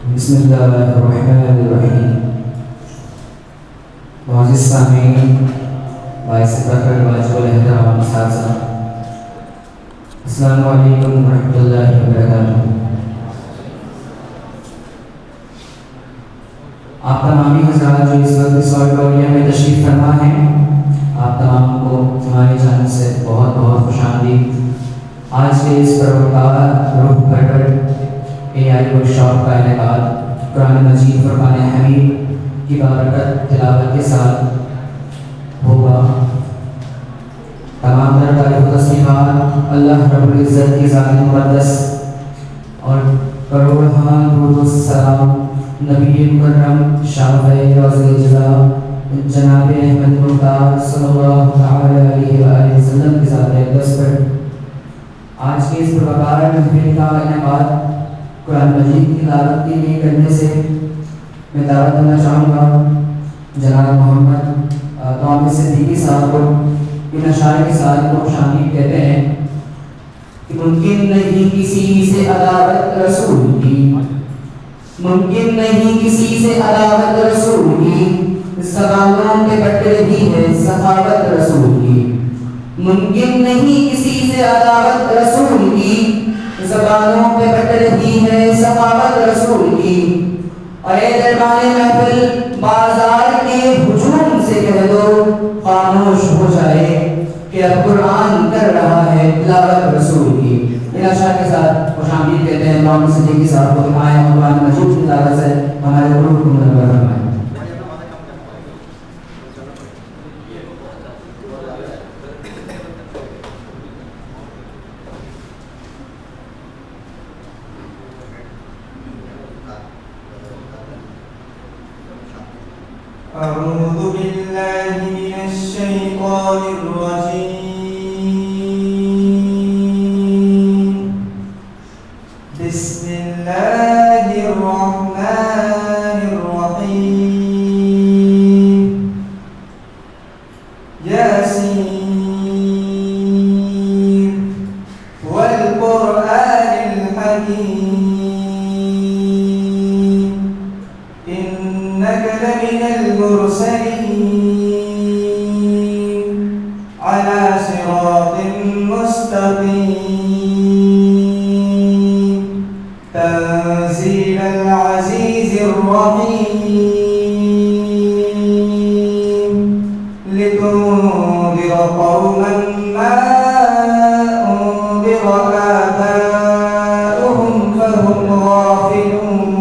बिस्मिल्लाहिर्रहमानिर्रहीम। मुअज़्ज़िज़ सामीईन, बाइज़-ए-फ़ख़्र वाजिबुल एहतराम साथियों, अस्सलामु अलैकुम वरहमतुल्लाहि वबरकातुहू। आप तमामी हज़रात जो इस वक्त इस ऑडिटोरियम में तशरीफ़ फरमा हैं, आप तमाम को हमारी जानिब से बहुत बहुत खुशामदीद। आज के इस पर्वकार रूह परवर AI वर्कशॉप का इनेकाद कुरान मजीद फुरक़ान हमीद की बारकत तिलावत के साथ होगा। तमाम तरह तारीफ़ व तस्लीमात अल्लाह रब्बुल इज़्ज़त की ज़ात मुक़द्दस और करोड़ दुरूद व सलाम नबी मुकर्रम शाफ़िए रज़ी जज़ा जनाब अहमद मुख्तार सल्लल्लाहु अलैहि वसल्लम की ज़ात अक़दस पर आज के इस प्रकार महफ़िल का इनेकाद कुरान मजीद की तिलावत के लिए करने से मैं दावत देना चाहूँगा जनाब मोहम्मद तौक़ीर सिद्दीकी साहब को। इन अशार के साथ को शामिल कहते हैं कि मुमकिन नहीं किसी से अदावत रसूल की, मुमकिन नहीं किसी से अदावत रसूल की, ज़बानों पे बट रही है सखावत रसूल की। मुमकिन नहीं किसी से अदावत रसूल की, ज़बानों पे बट रही है सखावत रसूल की। अरे दरबारे महफिल बाजार के हुजूम से कह दो खामोश हो जाए कि अब कुरान कर रहा है तिलावत रसूल की। इन अशार के साथ खुशामदीद कहते हैं मोहम्मद सिद्दीकी साहब को। आए कुरान मजीद की तिलावत से हमारे गुरु को मुनव्वर फरमाएं। अऊज़ु बिल्लाहि मिनश शैतानिर रजीम। बिस्मिल्लाहिर रहमानिर रहीम। यासीन वल क़ुरआनिल हकीम। इन्नका लमिनल मुरसलीन अला सिरातिन मुस्तक़ीम। तंज़ीलल अज़ीज़िर रहीम। लितुनज़िर क़ौमन मा उनज़िर आबाउहुम फहुम गाफ़िलून।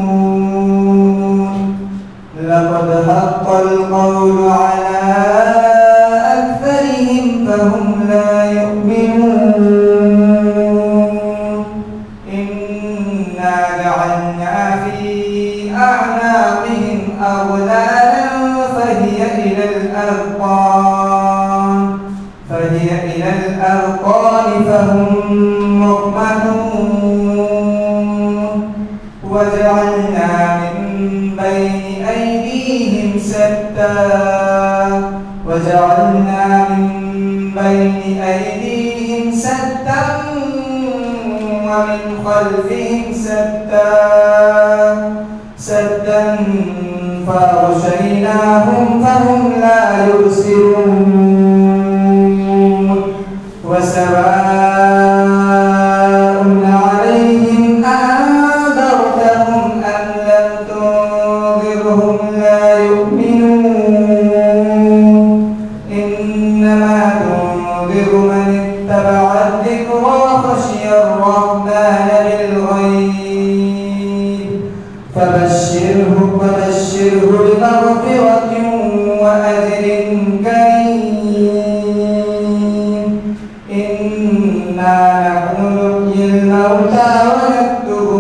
लक़द हक़्क़ल क़ौलु अला अक्सरिहिम फहुम ला युमिनून। इन्ना जअलना फ़ी अअनाक़िहिम अग़लालन फ़हिय इलल अज़क़ान फहुम मुक़महून। वजअलना मिन बैनि अयदीहिम सद्दा वजअलना मिन बैनि अयदीहिम सद्दन वमिन ख़ल्फ़िहिम सद्दन फ़अग़शयनाहुम फहुम ला युबसिरून। वसवाअन अलैहिम अअनज़रतहुम अम लम तुनज़िरहुम ला युमिनून। इन्नमा तुनज़िरु मन इत्तबअ अज़्ज़िक्र वख़शिय अर्रहमान बिलग़ैब। फबश्शिरहु बिमग़फ़िरतिन वअज्रिन करीम। इन्ना नहनु नुह्यिल मौता वनक्तुबु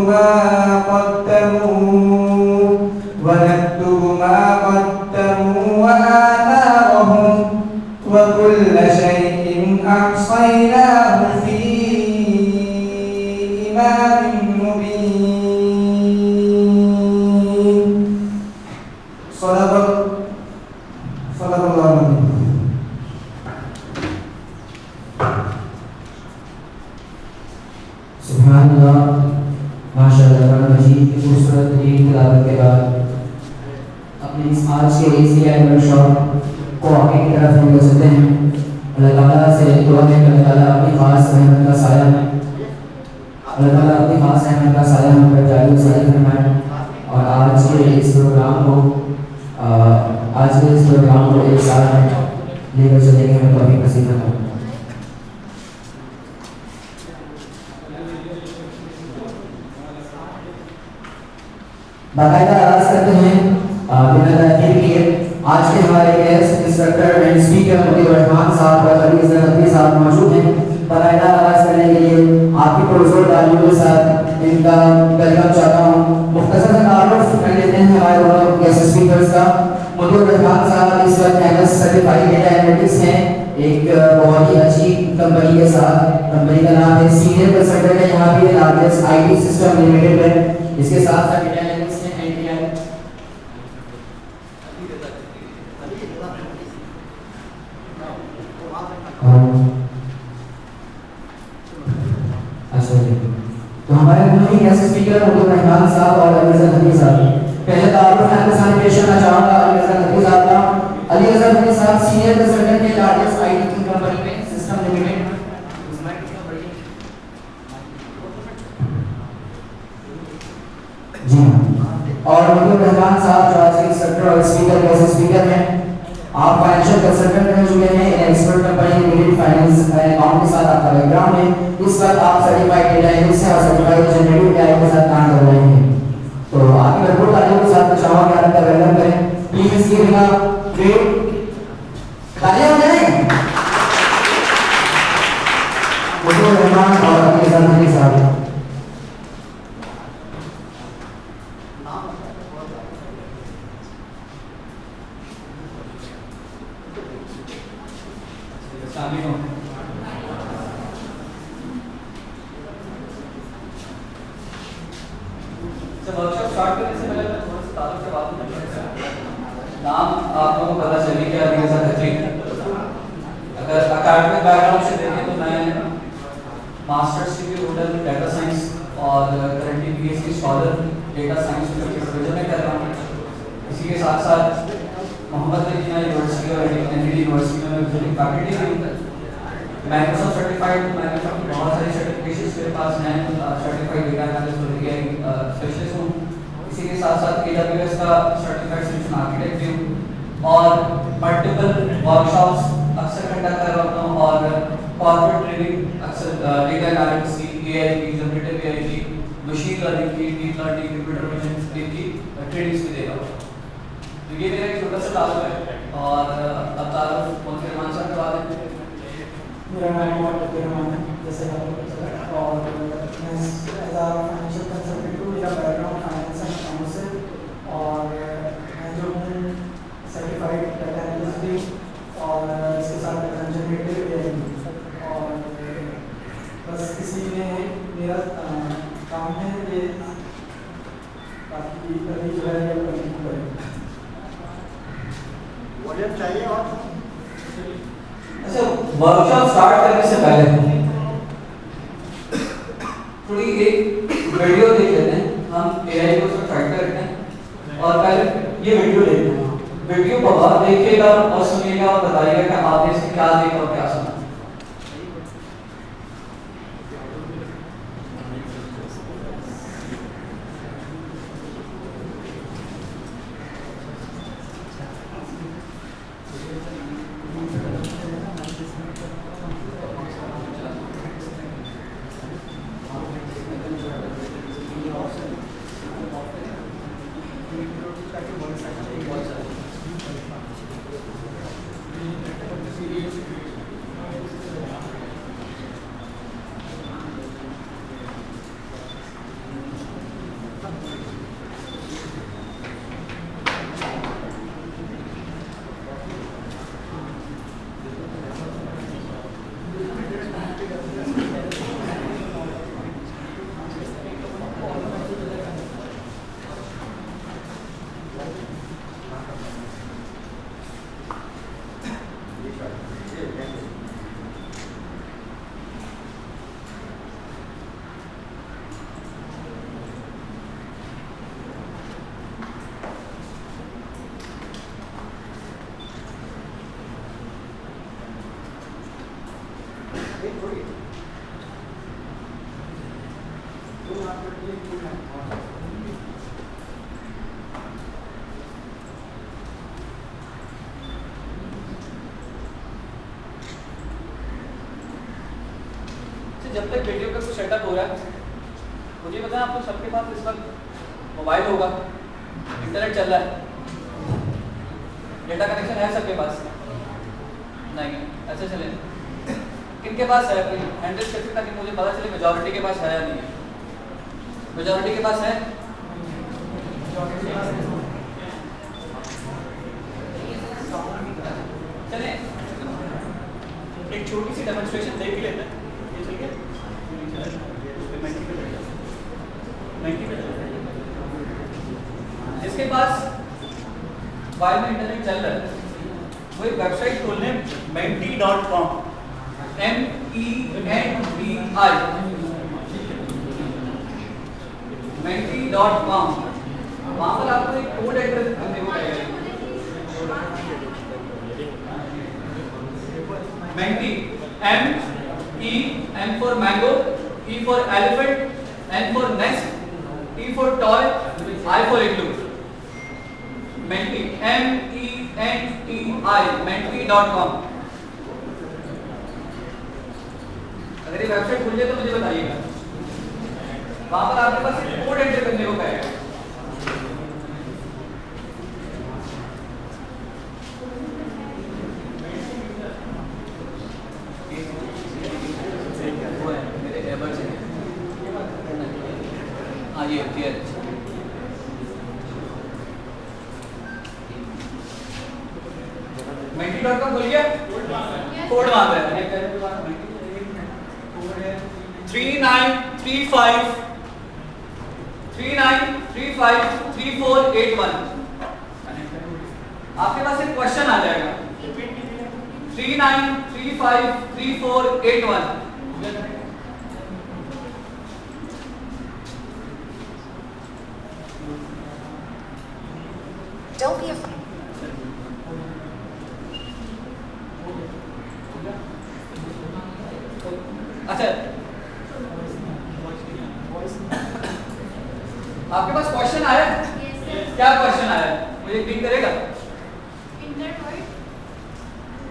मा क़द्दमू वआथारहुम वकुल्ल शैइन अहसयनाहु फ़ी इमामिन मुबीन। सदक़ल्लाहु अलज़ीम। सुभान अल्लाह, माशाअल्लाह, कुरान मजीद की खूबसूरत तरीन तिलावत के बाद अपने इस आज के ACI वर्कशॉप को आगे की तरफ हम ले चलते हैं। अल्लाह ताला से दुआ है कि अल्लाह ताला अपनी खास रहमत का साया हम पर जारी साया फरमाए और आज के इस प्रोग्राम को एक साल लेकर चलेंगे। हमें कभी नसीब हो। बाकायदा आगाज करते हैं बिना ताखीर किए। आज के हमारे guest instructor and speaker Mudir Rahman साहब और अली अजहर नकवी साहब मौजूद हैं। बाकायदा आगाज करने के लिए आपकी पुरजोर तालियों के साथ इनका वेलकम चाहता हूँ। मुख्तसर सा तारुफ कर लेते हैं हमारे दोनों गेस्ट स्पीकर्स का। मुदीर रहमान साहब इस वक्त MS सर्टिफाइड डेटा एनालिटिक्स हैं एक बहुत ही अच्छी कंपनी के साथ। कंपनी का नाम है सीनियर कंसल्टेंट है, यहाँ भी लार्जेस्ट IT सिस्टम लिमिटेड है। इसके साथ साथ डेटा एनालिटिक्स है NTI। अच्छा जी, तो हमारे दोनों गेस्ट स्पीकर मुदीर रहमान साहब और अली अजहर नकवी साहब। पहले तारुफ मैं आपके सामने पेश करना चाहूँगा अली अजहर नकवी साहब का। अली अजहर नकवी साहब सीनियर कंसल्टेंट है लार्जेस्ट IT कंपनी में सिस्टम लिमिटेड। जी और मुदीर रहमान साहब जो आज के इंस्ट्रक्टर और स्पीकर गेस्ट स्पीकर हैं। आप फाइनेंशियल कंसल्टेंट रह चुके हैं इन expert company limited finance account के साथ आपका बैकग्राउंड है। इस वक्त आप सर्टिफाइड डेटा एनालिस्ट हैं और सर्टिफाइड जनरेटिव AI के साथ काम कर रहे हैं। तो आपकी भरपूर तालियों के साथ मैं चाहूँगा कि आपका वेलकम करें। प्लीज गिव अ ग्रेट तालियां हो जाए मुदीर रहमान और अली अजहर नकवी साहब। वर्कशॉप स्टार्ट करने से पहले मैं थोड़ा सा तारुफ के बात में नाम आप लोगों को पता चले कि अली अजहर नकवी। अगर अकादमिक बैकग्राउंड से देखें तो मैं masters degree holder data science और currently PhD scholar data science professor में कर रहा हूँ। इसी के साथ साथ मोहम्मद अली जिन्ना यूनिवर्सिटी और NIT यूनिवर्सिटी में मैं विजिटिंग फैकल्टी भी हूँ। माइक्रोसॉफ्ट सर्टिफाइड माइक्रोसॉफ्ट की बहुत सारी सर्टिफिकेशंस मेरे पास हैं। सर्टिफाइड डेटा एनालिस्ट और AI स्पेशलिस्ट हूँ। इसी के साथ साथ AWS का सर्टिफाइड सॉल्यूशन आर्किटेक्ट भी हूँ और मल्टीपल वर्कशॉप्स अक्सर कंडक्ट कर रहा हूँ और कॉर्पोरेट ट्रेनिंग अक्सर डेटा एनालिटिक्स की, AI की, जनरेटिव AI की, मशीन लर्निंग की, डीप लर्निंग, कंप्यूटर विजन की ट्रेनिंग्स भी दे रहा हूँ। तो ये मेरा एक छोटा सा तारुफ है और अब तारुफ मुदीर रहमान साहब के बाद है। मेरा नाम मुदीर रहमान है, जैसे आपको पता है, और मैं एज अ फाइनेंशियल कंसल्टेंट हूँ। मेरा बैकग्राउंड फाइनेंस एंड अकाउंट्स से और मैं जो हूँ सर्टिफाइड डेटा एनालिस्ट भी और इसके साथ जनरेटिव AI भी। और बस इसी में मेरा काम है ये, बाकी अभी जो है ये कंटिन्यू करें। चाहिए और अच्छा, वर्कशॉप स्टार्ट करने से पहले थोड़ी एक वीडियो देख लेते हैं। हम AI को उसमें ट्राई करते हैं और पहले ये वीडियो देखते हैं। वीडियो बहुत देखिएगा और सुनिएगा और बताइएगा कि आपने इसमें क्या देखा और क्या सुना। जब तक वीडियो का कुछ सेटअप हो रहा है, मुझे बताएं आप लोग सबके पास इस वक्त मोबाइल होगा, इंटरनेट चल रहा है, डेटा कनेक्शन है सबके पास? नहीं, ऐसे चले। किनके पास है? हैंडल करके ताकि मुझे पता चले मेजॉरिटी के पास है या नहीं है। मेजॉरिटी के पास है? चले एक छोटी सी डेमोन्स्ट्रेशन देख ही लेते हैं। जिसके पास मोबाइल में इंटरनेट चल रहा है वो एक वेबसाइट खोलने menti.com MENTI menti.com वहां पर आपको एक कोड एंटर करने को कहेगा। Menti M for mango, E for elephant, N for nest, T for toy, I for igloo. Menti MENTI menti.com। अगर ये वेबसाइट खुल जाए तो मुझे बताइएगा। वहां पर आपके पास एक कोड एंटर करने को कहेगा। ये menti.com खुल गया? कोड मांग रहा है 39353481। आपके पास एक क्वेश्चन आ जाएगा 39353481। Don't be afraid. अच्छा, आपके पास क्वेश्चन आया? क्या क्वेश्चन आया? मुझे क्लिक करेगा? Enter word.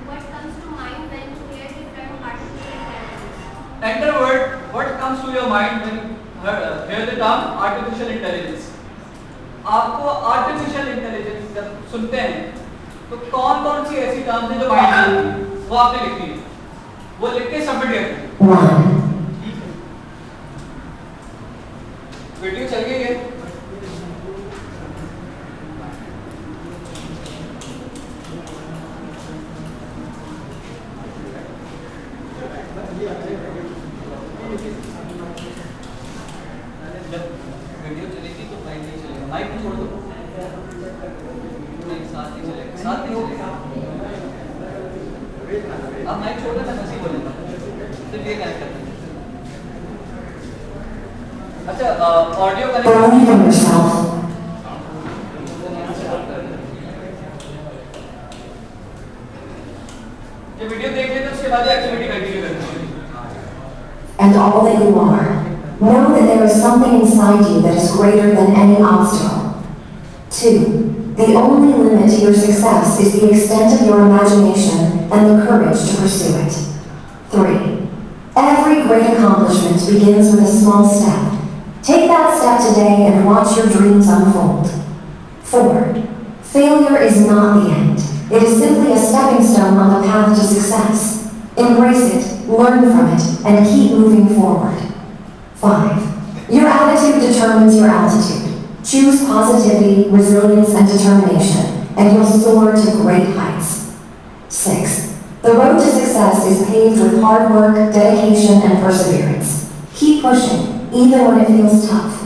What comes to mind when you hear the term artificial intelligence? Enter word. What comes to your mind when you hear the term artificial intelligence? आपको artificial intelligence जब सुनते हैं तो कौन कौन सी ऐसी टर्म्स हैं जो माइंड में आती हैं? वो आपने लिखनी है, वो लिख के सबमिट करना है। वीडियो चल गई है? जब वीडियो चलेगी तो माइक नहीं चलेगा। माइक को छोड़ दो, नहीं साथ नहीं चलेगा, साथ नहीं चलेगा। आप माइक छोड़ दो, मैं हंसी बोलूँगा, सिर्फ ये कनेक्ट करते हैं। अच्छा, ऑडियो कनेक्ट ये वीडियो देख लेते हैं, उसके बाद एक्टिविटी कंटिन्यू करते हैं। And all that you are, know that there is something inside you that is greater than any obstacle. 2. The only limit to your success is the extent of your imagination and the courage to pursue it. 3. Every great accomplishment begins with a small step. Take that step today and watch your dreams unfold. 4. Failure is not the end. It is simply a stepping stone on the path to success. Embrace it, learn from it, and keep moving forward. 5. Your attitude determines your altitude. Choose positivity, resilience, and determination, and you'll soar to great heights. 6. The road to success is paved with hard work, dedication, and perseverance. Keep pushing, even when it feels tough.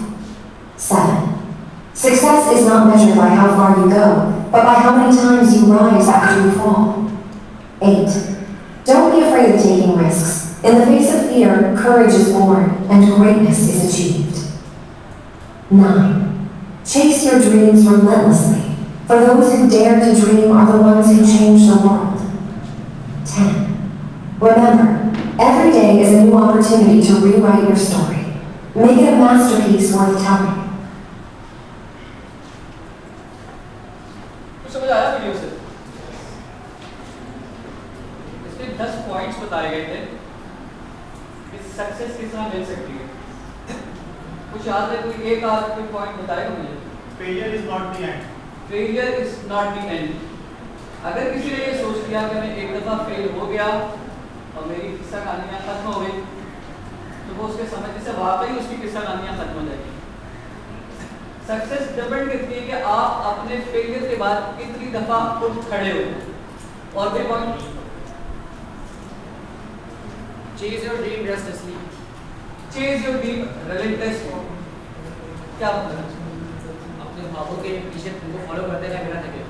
7. Success is not measured by how far you go, but by how many times you rise after you fall. 8. Don't be afraid of taking risks. In the face of fear, courage is born, and greatness is achieved. 9. Chase your dreams relentlessly, for those who dare to dream are the ones who change the world. 10. Remember, every day is a new opportunity to rewrite your story. Make it a masterpiece worth telling. कुछ समझ आया video से? इसमें 10 points बताए गए थे कि success किस तरह मिल सकती है। कुछ याद है? कोई एक आध कोई पॉइंट बताएगा मुझे? Failure is not the end. Failure is not the end. अगर किसी ने ये सोच लिया कि मैं एक दफा फेल हो गया और मेरी किस्सा कहानियां खत्म हो गई, तो वो उसके समझने से वाकई उसकी किस्सा कहानियां खत्म हो जाएगी। सक्सेस डिपेंड करती है कि आप अपने फेलियर के बाद कितनी दफा उठ खड़े हो। और भी point? Chase your dream restlessly. Chase your dream relentlessly. क्या मतलब? अपने ख्वाबों के पीछे तुमको फॉलो करते रहे बिना थके।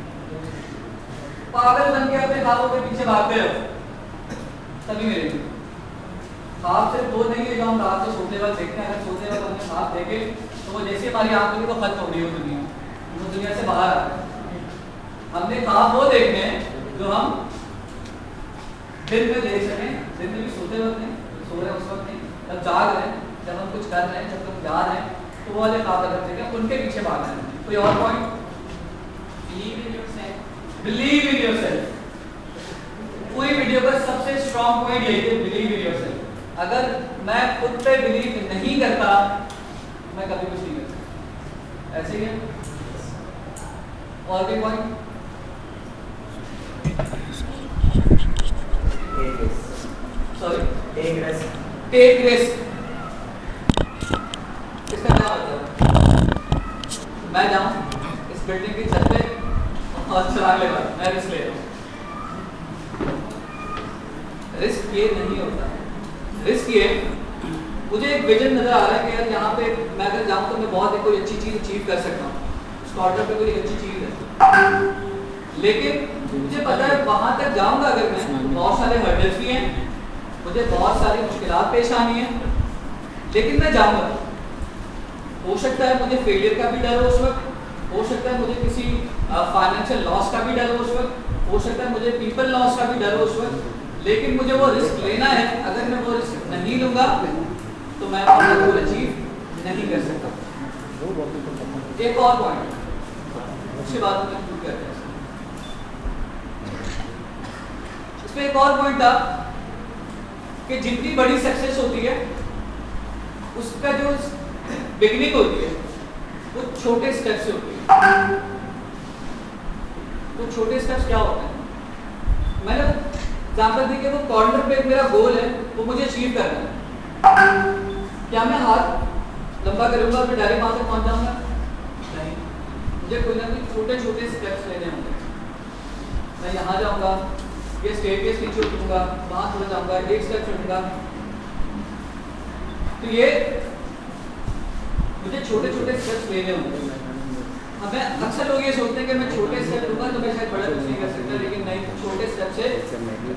पागल बन के अपने ख्वाबों के पीछे भागते हो तभी मिलेंगे। ख्वाब सिर्फ वो नहीं है जो हम रात को सोते वक्त देखते हैं। अगर सोते वक्त हमने ख्वाब देखे तो वो जैसे हमारी आंख खुली वो खत्म हो गई हो दुनिया, वो दुनिया से बाहर आ गए। हमने ख्वाब वो देखने हैं जो हम दिन में देख सकें। दिन में भी सोते वक्त नहीं, सो रहे उस वक्त नहीं, जब जाग रहे हैं, जब हम कुछ कर रहे हैं, जब हम जा रहे हैं, तो वो वाले ख्वाब अगर देखें उनके पीछे भागना है। कोई और point? Believe in yourself. Believe in yourself. पूरी वीडियो का सबसे स्ट्रॉन्ग पॉइंट यही है, बिलीव इन योरसेल्फ। अगर मैं खुद पे बिलीव नहीं करता मैं कभी कुछ नहीं कर सकता। ऐसे ही है। और भी पॉइंट? Sorry, take risk. इसका क्या मतलब? मैं जाऊं इस बिल्डिंग की छत पे और चढ़ाने लगा, मैं रिस्क ले रहा हूं। रिस्क ये नहीं होता। रिस्क ये, मुझे एक विजन नजर आ रहा है कि यार यहाँ पे मैं अगर जाऊँ तो मैं बहुत कोई अच्छी चीज अचीव कर सकता हूँ। स्टार्टअप पे कोई अच्छी चीज है, लेकिन मुझे पता है वहां तक जाऊंगा अगर मैं, बहुत सारे हर्डल्स भी हैं, मुझे बहुत सारी मुश्किलात पेश आनी है, लेकिन मैं जाऊंगा। हो सकता है मुझे फेलियर का भी डर हो उस वक्त, हो सकता है मुझे किसी फाइनेंशियल लॉस का भी डर हो उस वक्त, हो सकता है मुझे पीपल लॉस का भी डर हो उस वक्त, लेकिन मुझे वो रिस्क लेना है। अगर मैं वो रिस्क नहीं लूंगा तो मैं अपना गोल अचीव नहीं कर सकता। एक और पॉइंट, उसके बाद में पूछ करते हैं। इसमें एक और पॉइंट था कि जितनी बड़ी सक्सेस होती है उसका जो बिगनिंग होती है वो छोटे स्टेप से होती है। तो छोटे स्टेप्स क्या होते हैं? मैंने एग्जांपल दी कि वो कॉर्नर पे मेरा गोल है, वो मुझे अचीव करना है। क्या मैं हाथ लंबा करूंगा फिर डायरेक्ट वहां तक पहुंच जाऊंगा? नहीं, मुझे कोई ना कोई छोटे छोटे स्टेप्स लेने होंगे। मैं यहाँ जाऊंगा, ये स्टेयरकेस नीचे उठूंगा, वहां थोड़ा जाऊंगा, एक स्टेप चढ़ूंगा। तो ये मुझे छोटे छोटे स्टेप्स लेने होंगे। हमें अक्सर लोग ये सोचते हैं कि मैं छोटे स्टेप लूंगा तो मैं शायद बड़ा कुछ नहीं कर सकता, लेकिन नहीं, छोटे स्टेप से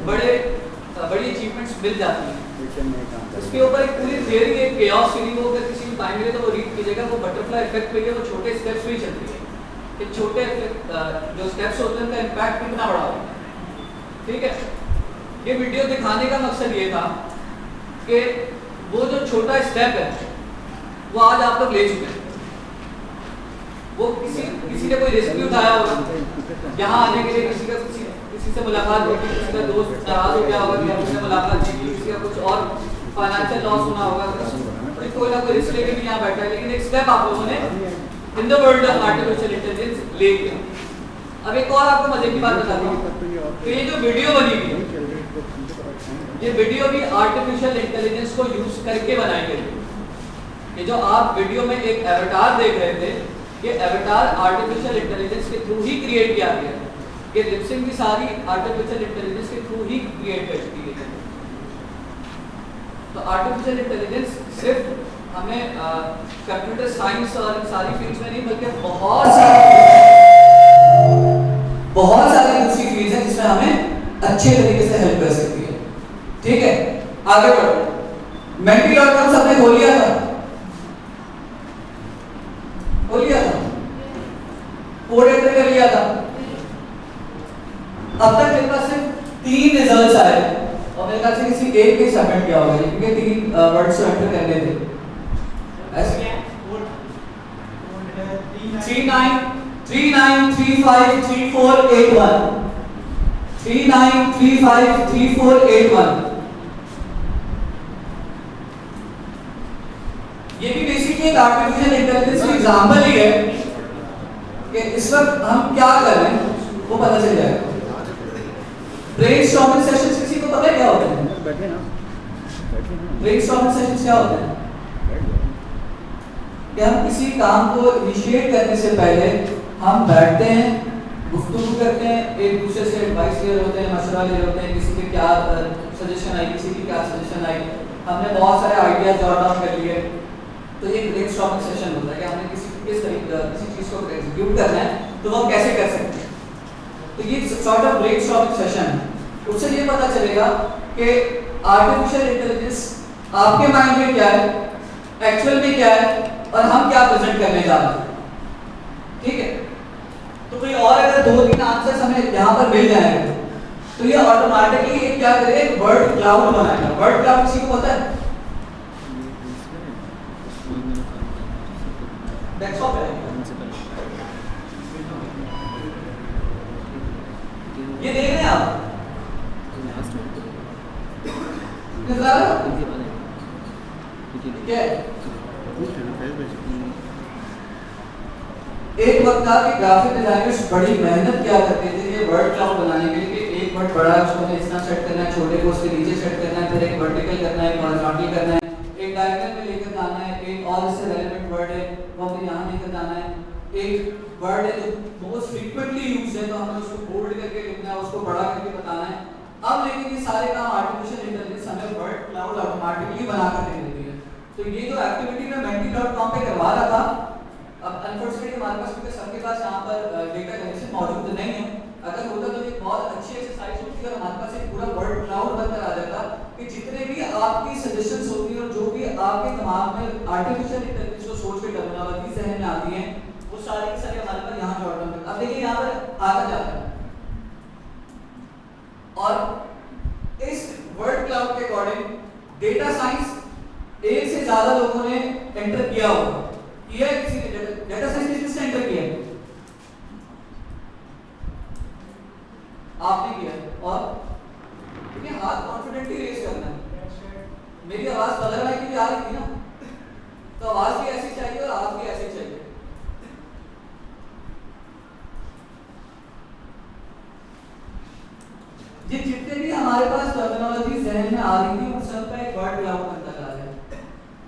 बड़ी अचीवमेंट्स मिल जाती हैं। इसके ऊपर एक पूरी थियरी है, केओस थ्योरी, वो अगर किसी को टाइम मिले तो वो रीड कीजिएगा। वो बटरफ्लाई इफेक्ट पे वो छोटे स्टेप्स भी चलती है कि छोटे जो स्टेप्स होते हैं उनका इम्पैक्ट कितना बड़ा होता है। ठीक है, ये वीडियो दिखाने का मकसद ये था कि वो जो छोटा स्टेप है वो आज आप लोग ले चुके हैं। वो किसी ने कोई रिस्क भी उठाया होगा यहाँ आने के लिए, किसी से मुलाकात होगी, किसी का दोस्त नाराज हो गया होगा कि हमसे मुलाकात नहीं की, किसी का कुछ और फाइनेंशियल लॉस होना होगा, कोई ना कोई रिस्क लेके भी यहाँ बैठा है, लेकिन एक स्टेप आप लोगों ने in the world of artificial intelligence ले लिया। अब एक और आपको मजे की बात बताता हूँ कि ये जो वीडियो बनी हुई, ये वीडियो भी आर्टिफिशियल इंटेलिजेंस को यूज करके बनाई गई। ये जो आप वीडियो में एक एवटार देख रहे थे, ये एवटार आर्टिफिशियल इंटेलिजेंस के थ्रू ही क्रिएट किया गया है। ये लिपसिंग भी सारी आर्टिफिशियल इंटेलिजेंस के थ्रू ही क्रिएट कर दी गई है। तो आर्टिफिशियल इंटेलिजेंस सिर्फ हमें कंप्यूटर साइंस और सारी फील्ड्स में नहीं, बल्कि बहुत सारी दूसरी फील्ड्स हैं जिसमें हमें अच्छे तरीके से हेल्प कर सकती है। ठीक है, आगे बढ़ो। Menti.com सबने खोल लिया था, कोड एंटर कर लिया था। अब तक मेरे पास सिर्फ 3 रिजल्ट्स आए और मेरे ख्याल से किसी एक के सबमिट किया होगा, क्योंकि 3 वर्ड्स एंटर करने थे। 39353481 39353481। ये भी बेसिकली एक आर्टिफिशियल इंटेलिजेंस की एग्जांपल ही है कि इस वक्त हम क्या कर रहे हैं वो पता चल जाएगा। ब्रेनस्टॉर्मिंग सेशंस किसी को पता है क्या होते हैं? ब्रेनस्टॉर्मिंग सेशंस क्या होते हैं? कि हम किसी काम को इनिशिएट करने से पहले हम बैठते हैं, गुफ्तगू करते हैं, एक दूसरे से एडवाइस ले रहे होते हैं, मशवरा ले रहे होते हैं, किसी के क्या सजेशन आई, किसी की क्या सजेशन आई, हमने बहुत सारे आइडिया जॉट डाउन कर लिए। तो ये ब्रेनस्टॉर्मिंग सेशन होता है कि हमने किस तरीके किसी चीज को एग्जीक्यूट करना है तो वो हम कैसे कर सकते हैं। तो ये सॉर्ट ऑफ ब्रेनस्टॉर्मिंग सेशन, उससे ये पता चलेगा कि आर्टिफिशियल इंटेलिजेंस आपके माइंड में क्या है, एक्चुअल में क्या है और हम क्या प्रेजेंट करने जा रहे हैं। ठीक है, तो कोई और अगर 2-3 आंसर्स हमें यहाँ पर मिल जाएंगे तो ये ऑटोमेटिकली क्या करेगा, एक वर्ड क्लाउड बनाएगा। वर्ड क्लाउड किसी को पता है? डेस्कटॉप है ये, देख रहे हैं आप? क्या एक वक्त था कि ग्राफिक डिजाइनर्स बड़ी मेहनत किया करते थे ये वर्ड क्लाउड बनाने के लिए कि एक वर्ड बड़ा है उसको इस तरह सेट करना है, छोटे को उसके नीचे सेट करना है, फिर एक वर्टिकल करना है, एक हॉरिजॉन्टल करना है, एक डायगोनल में लेकर जाना है, एक और इससे रेलेवेंट वर्ड है वो हमें यहाँ लेकर जाना है, एक वर्ड है जो बहुत फ्रीक्वेंटली यूज है तो हमें उसको बोल्ड करके लिखना है, उसको बड़ा करके बताना है। अब लेकिन ये सारे काम आर्टिफिशियल इंटेलिजेंस हमें वर्ड क्लाउड ऑटोमेटिकली बना कर दे देती है। तो ये जो एक्टिविटी मैं menti.com पे करवा रहा था, अब अनफॉर्चुनेटली हमारे पास क्योंकि सबके पास यहाँ पर डेटा कनेक्शन मौजूद नहीं है, अगर होता तो एक बहुत अच्छी एक्सरसाइज होती और हमारे पास एक पूरा वर्ड क्लाउड बनकर आ जाता कि जितने भी आपकी सजेशंस होती हैं और जो भी आपके दिमाग में आर्टिफिशियल इंटेलिजेंस को सोच के टर्मिनोलॉजी जहन में आती हैं वो सारी की सारी हमारे पास यहाँ जॉट डाउन। अब देखिए यहाँ पर आता जाता है और इस वर्ड क्लाउड के अकॉर्डिंग डेटा साइंस एक से ज्यादा लोगों ने एंटर किया होगा। किया है किसी ने? डेटा साइंस किसने एंटर किया है? आपने किया है। और ठीक है, हाथ कॉन्फिडेंटली रेज करना है। मेरी आवाज बदल रही थी, आ रही थी ना, तो आवाज भी ऐसी चाहिए और हाथ भी ऐसे चाहिए। ये जितने भी हमारे पास टर्मिनोलॉजी जहन में आ रही थी उन सब का एक वर्ड क्लाउड बनता जा रहा है।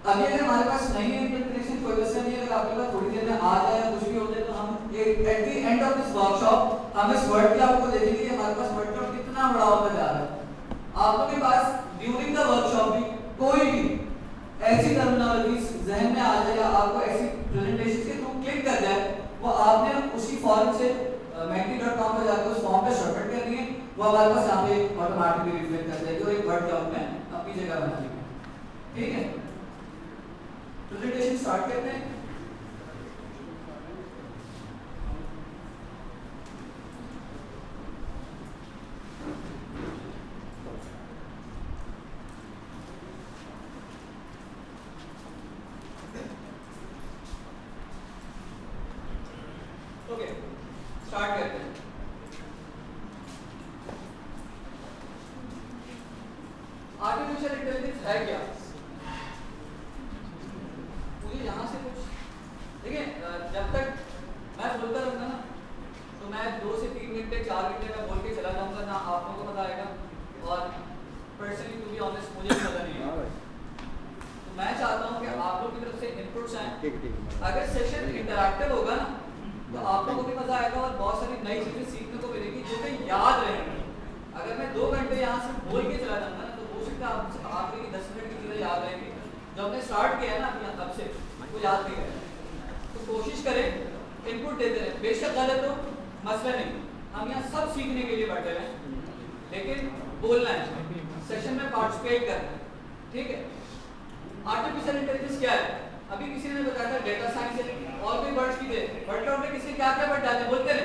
अभी अगर हमारे पास नहीं है इंटरप्रिटेशन, कोई वजह नहीं है, अगर आपके पास थोड़ी देर में आ जाए कुछ भी हो जाए तो हम at the end of this workshop हम इस वर्ड क्लाउड को देखेंगे कि हमारे पास वर्ड क्लाउड कितना बड़ा होता जा रहा है। आप लोगों के पास ड्यूरिंग द वर्कशॉप भी कोई भी ऐसी टर्मिनोलॉजीज जहन में आ जाए या आपको ऐसी प्रेजेंटेशन के थ्रू क्लिक कर जाए, वो आपने उसी फॉर्म से menti.com पर जाकर उस फॉर्म पे शॉर्टकट कर दिए, वो हमारे पास यहाँ पे ऑटोमेटिकली रिफ्लेक्ट कर जाएगी और एक वर्ड क्लाउड में अपनी जगह बना लेगी। ठीक है, प्रेजेंटेशन स्टार्ट करते हैं। ओके, स्टार्ट करते हैं। आर्टिफिशियल इंटेलिजेंस है क्या? मुझे यहाँ से कुछ देखिए, जब तक मैं बोलता रहूँगा ना तो मैं 2 से 3 घंटे 4 घंटे में बोल के चला जाऊँगा, ना आप लोगों को पता आएगा और पर्सनली टू बी ऑनेस्ट मुझे भी पता नहीं है। तो मैं चाहता हूँ कि आप लोग की तरफ से इनपुट्स आए। अगर सेशन इंटरैक्टिव होगा ना तो आप लोगों को भी मजा आएगा और बहुत सारी नई चीजें सीखने को मिलेगी जो कि याद रहेंगी। अगर मैं 2 घंटे यहाँ से बोल के चला जाऊँगा ना तो हो सकता है आपसे आखिरी 10 मिनट की चीजें याद रहेंगी जो हमने स्टार्ट किया है ना अभी तब से वो याद नहीं रहेगा। तो कोशिश करें, इनपुट देते रहें, बेशक गलत हो मसला नहीं, हम यहाँ सब सीखने के लिए बैठे हैं, लेकिन बोलना है, सेशन में पार्टिसिपेट करना है। ठीक है, आर्टिफिशियल इंटेलिजेंस क्या है? अभी किसी ने बताया था डेटा साइंस है, और भी वर्ड्स भी थे। वर्ड क्लाउड में किसने क्या क्या वर्ड डाले बोलते रहे?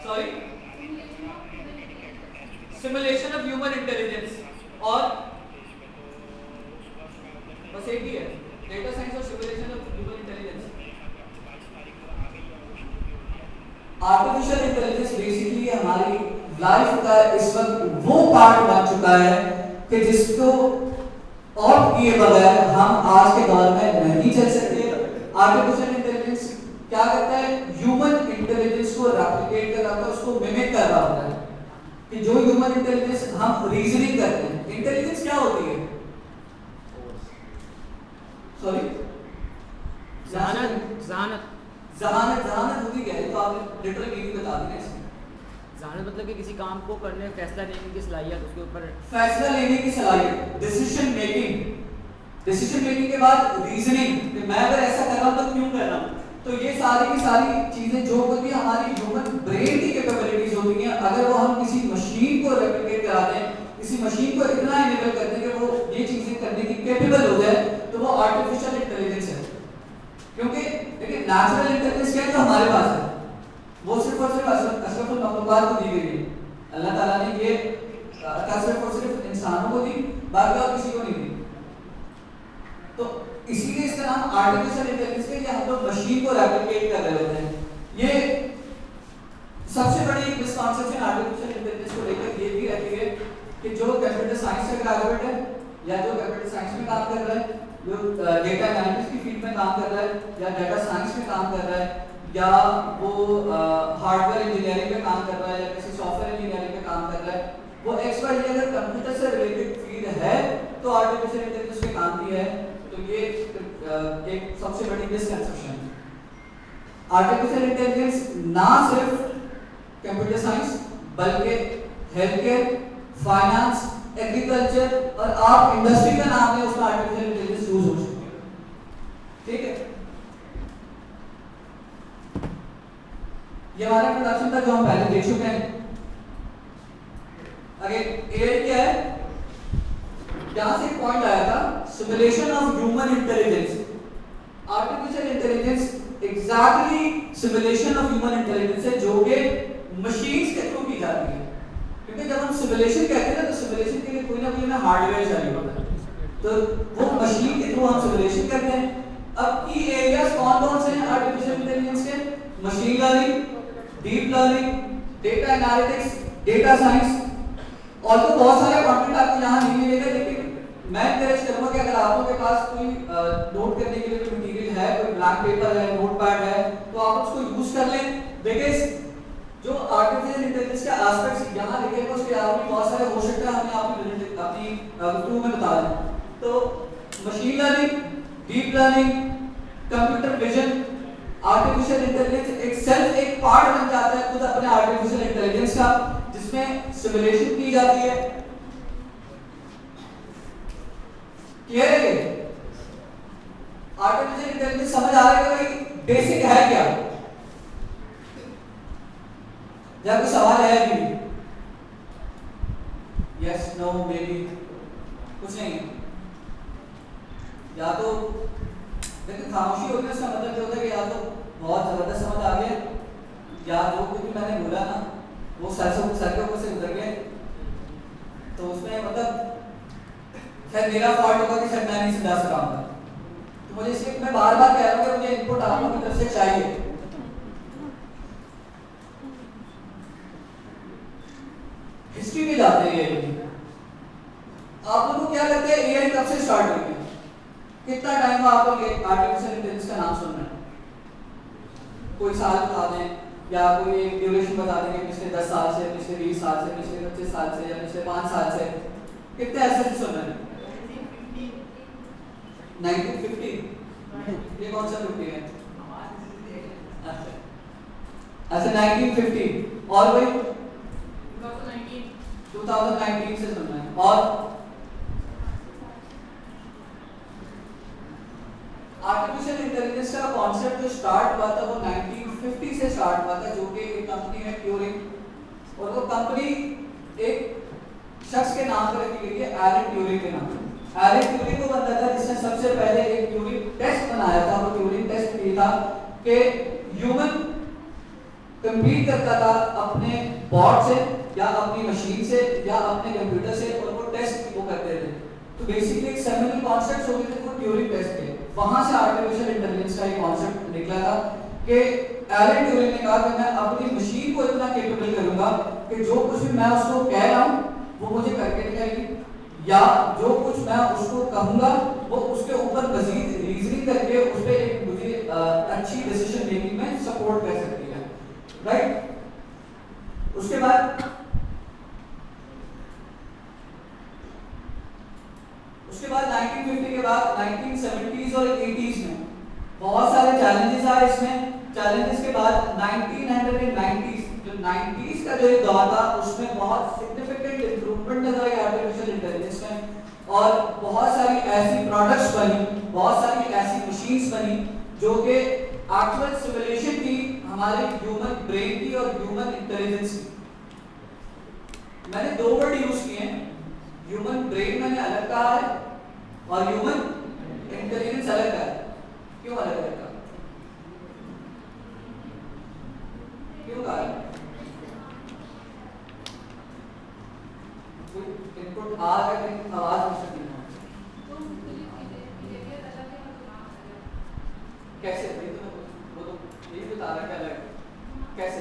Sorry, simulation of human intelligence, और बस एक ही है डेटा साइंस और simulation of human intelligence. Artificial intelligence basically हमारी लाइफ का इस वक्त वो पार्ट बन चुका है कि जिसको ऑफ किए बगैर हम आज के दौर में नहीं चल सकते। आर्टिफिशियल इंटेलिजेंस क्या करता है, ह्यूमन इंटेलिजेंस को रेप्लिकेट कर रहा होता है, उसको मिमिक कर रहा होता है कि जो ह्यूमन इंटेलिजेंस हम रीजनिंग करते हैं। इंटेलिजेंस क्या होती है, सॉरी जहानत होती क्या है, तो आपने लिटरल मीनिंग बता दी ना इसमें। ज़हानत मतलब कि किसी काम को करने फैसला लेने की सलाहियत, उसके ऊपर फैसला लेने की सलाहियत, डिसीजन मेकिंग के बाद रीजनिंग कि मैं अगर ऐसा कर रहा हूं तो क्यों कर रहा हूं। तो ये सारी की सारी चीजें जो होती है हमारी ह्यूमन ब्रेन की कैपेबिलिटीज होती हैं, अगर वो हम किसी मशीन को रेप्लिकेट करा दें, किसी मशीन को इतना इनेबल कर दें कि वो ये चीजें करने की कैपेबल हो जाए, तो वो आर्टिफिशियल इंटेलिजेंस है। क्योंकि देखिए नेचुरल इंटेलिजेंस क्या है जो हमारे पास है, वो सिर्फ और सिर्फ अशरफुल मखलूकात को दी गई है। अल्लाह ताला ने ये सिर्फ और सिर्फ इंसानों को दी, बाकी और किसी को नहीं दी। तो इसीलिए इसका नाम आर्टिफिशियल इंटेलिजेंस है, हम लोग मशीन को रेप्लिकेट कर रहे होते हैं। ये सबसे बड़ी मिसकॉन्सेप्शन आर्टिफिशियल इंटेलिजेंस को लेकर ये भी रहती है कि जो कंप्यूटर साइंस का ग्रेजुएट है या जो कंप्यूटर साइंस में काम कर रहा है, जो डेटा एनालिटिक्स की फील्ड में काम कर रहा है या डेटा साइंस में काम कर रहा है या वो हार्डवेयर इंजीनियरिंग में काम कर रहा है या किसी सॉफ्टवेयर इंजीनियरिंग में काम कर रहा है, वो XYZ अगर कंप्यूटर से रिलेटेड फील्ड है तो आर्टिफिशियल इंटेलिजेंस में काम भी है। तो ये एक सबसे बड़ी मिसकंसेप्शन है। आर्टिफिशियल इंटेलिजेंस ना सिर्फ कंप्यूटर साइंस बल्कि हेल्थ केयर, फाइनेंस, एग्रीकल्चर और आप इंडस्ट्री का नाम है उसमें आर्टिफिशियल इंटेलिजेंस यूज हो चुकी है। ठीक है, ये हमारा इंट्रोडक्शन था जो हम पहले देख चुके हैं। आगे एआई क्या है, यहां से एक पॉइंट आया था, simulation of human intelligence. Artificial intelligence exactly simulation of human intelligence है जो कि मशीन्स के थ्रू की जाती है। क्योंकि जब हम सिमुलेशन कहते हैं ना, तो सिमुलेशन के लिए कोई ना कोई हार्डवेयर चाहिए होता है, तो वो मशीन के थ्रू हम सिमुलेशन करते हैं। अब की एरियाज कौन-कौन से हैं आर्टिफिशियल इंटेलिजेंस के, machine learning, deep learning, data analytics, data science. और तो बहुत सारे कंटेंट आपको यहाँ नहीं मिलेगा, लेकिन मैं एनकरेज करूंगा कि अगर आप लोगों के पास कोई नोट करने के लिए कोई मटेरियल है, कोई ब्लैंक पेपर है, नोटपैड है, तो आप उसको यूज कर लें। देखिए जो आर्टिफिशियल इंटेलिजेंस के एस्पेक्ट्स यहाँ लिखे हैं उसके अलावा भी बहुत सारे हो सकते हैं, हमें अपनी गुफ्तगू में बता दें। तो machine learning, deep learning, computer vision, artificial intelligence एक सेल्फ एक पार्ट बन जाता है खुद अपने आर्टिफिशियल इंटेलिजेंस का, जिसमें सिमुलेशन की जाती है। क्लियर है? आर्टिफिशियल इंटेलिजेंस समझ आ रहा है कि भाई बेसिक है क्या, या कोई सवाल है भी? यस, नो, मे बी, कुछ नहीं है। या तो देखिए खामोशी होगी, उसका मतलब ये होता है कि या तो बहुत जबरदस्त समझ आ गया, या जो कुछ मैंने बोला ना वो सर के ऊपर से गुजर गए, तो उसमें मतलब शायद मेरा फॉल्ट होगा कि शायद मैं नहीं समझा सका हूं। तो मुझे इसलिए मैं बार बार कह रहा हूं कि मुझे इनपुट आप लोगों की तरफ से चाहिए। हिस्ट्री में जाते हैं आप लोगों को क्या लगता है एआई कब से स्टार्ट हुई है? कितना टाइम हुआ आप लोग आर्टिफिशियल इंटेलिजेंस का नाम सुन रहे हैं? कोई साल बता दें या कोई ड्यूरेशन बता दें कि पिछले 10 साल से, पिछले 20 साल से, पिछले 25 साल से या पिछले 5 साल से कितने ऐसे सुन रहे हैं? 1950 ये कौन सा 50 है? अच्छा 1950 और कोई 2019 से सुन रहे हैं। और आर्टिफिशियल इंटेलिजेंस का कॉन्सेप्ट जो स्टार्ट हुआ था वो 1950 से स्टार्ट हुआ था, जो कि एक कंपनी है ट्यूरिंग, और वो कंपनी एक शख्स के नाम पर रखी गई है, एलन ट्यूरिंग के नाम। एलन ट्यूरिंग वो बंदा था जिसने सबसे पहले एक ट्यूरिंग टेस्ट बनाया था। वो ट्यूरिंग टेस्ट ये था कि ह्यूमन कंपीट करता था अपने बॉट से या अपनी मशीन से या अपने कंप्यूटर से, और वो टेस्ट वो करते थे। तो बेसिकली एक सेमिनल कॉन्सेप्ट्स होते थे वो ट्यूरिंग टेस्ट के। वहां से आर्टिफिशियल इंटेलिजेंस का एक कॉन्सेप्ट निकला था कि एलन ट्यूरिंग ने कहा कि मैं अपनी मशीन को इतना कैपेबल करूंगा कि जो कुछ भी मैं उसको कह रहा हूं वो मुझे करके दिखाएगी, या जो कुछ मैं उसको कहूंगा वो उसके ऊपर मजीद रीजनिंग करके उस पर एक मुझे अच्छी डिसीजन मेकिंग में सपोर्ट कर सकती है, राइट। उसके बाद उसके बाद 1950 के बाद 1970s और 80s में बहुत सारे चैलेंजेस आए। इसमें चैलेंजेस के बाद 1990s जो 90s का जो दौर था उसमें बहुत सिग्निफिकेंट इंप्रूवमेंट नजर आई आर्टिफिशियल इंटेलिजेंस में, और बहुत सारी ऐसी प्रोडक्ट्स बनी, बहुत सारी ऐसी मशीन्स बनी जो कि एक्चुअल सिमुलेशन थी हमारे ह्यूमन ब्रेन की और ह्यूमन इंटेलिजेंस की। मैंने दो वर्ड यूज किए हैं, ह्यूमन ब्रेन मैंने अलग कहा है और ह्यूमन इंटेलिजेंस अलग कहा है। क्यों अलग अलग कहा, क्यों कहा है? इनपुट आ रहा है लेकिन आवाज नहीं सकती कैसे? ये तो वो तो यही बता रहा है क्या अलग कैसे।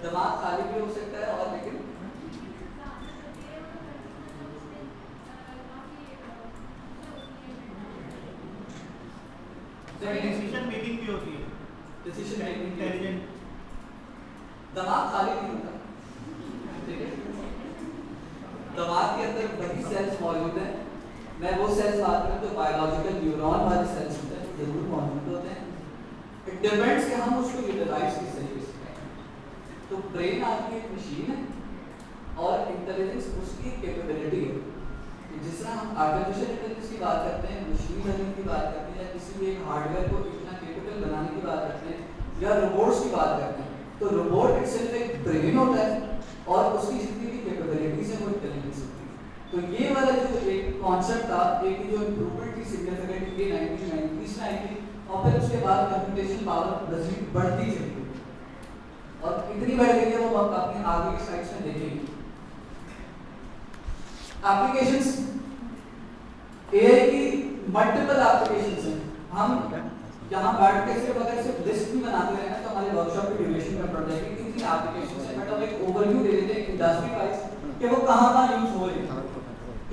दिमाग खाली भी हो सकता है और लेकिन डिसीजन मेकिंग भी होती है, डिसीजन मेकिंग इंटेलिजेंट। दिमाग खाली नहीं होता, ठीक है। दिमाग के अंदर वही सेल्स मौजूद हैं, मैं वो सेल्स बात करूं तो बायोलॉजिकल न्यूरॉन वाले सेल्स होते हैं, जरूर मौजूद होते हैं। इट डिपेंड्स कि हम उसको यूटिलाइज किस तरीके से करें। तो ब्रेन आपकी एक मशीन है और इंटेलिजेंस उसकी कैपेबिलिटी है। जिस तरह हम आर्टिफिशियल इंटेलिजेंस की बात करते हैं, मशीन लर्निंग की बात करते हैं, या किसी भी एक हार्डवेयर को इतना कैपेबल बनाने की बात करते हैं, या रोबोट्स की बात करते हैं, तो रोबोट इटसेल्फ एक ब्रेन होता है और उसकी जितनी भी कैपेबिलिटीज है वो इंटेलिजेंस होती है। तो ये वाला जो एक कॉन्सेप्ट था, एक जो इम्प्रूवमेंट थी सिग्निफिकेंट ये 1990s में आई थी, और फिर उसके बाद कंप्यूटेशन पावर मजीद बढ़ती चली गई और इतनी बढ़ गई है वो हम अपने आगे की स्लाइड्स में देखेंगे। एप्लीकेशंस एआई की मल्टीपल एप्लीकेशंस हैं। हम यहाँ बैठ के सिर्फ अगर सिर्फ लिस्ट भी बनाते रहे ना तो हमारे वर्कशॉप की ड्यूरेशन में पड़ जाएगी कितनी एप्लीकेशंस हैं, बट हम एक ओवरव्यू दे देते हैं इंडस्ट्री वाइज कि वो कहाँ यूज हो रही है।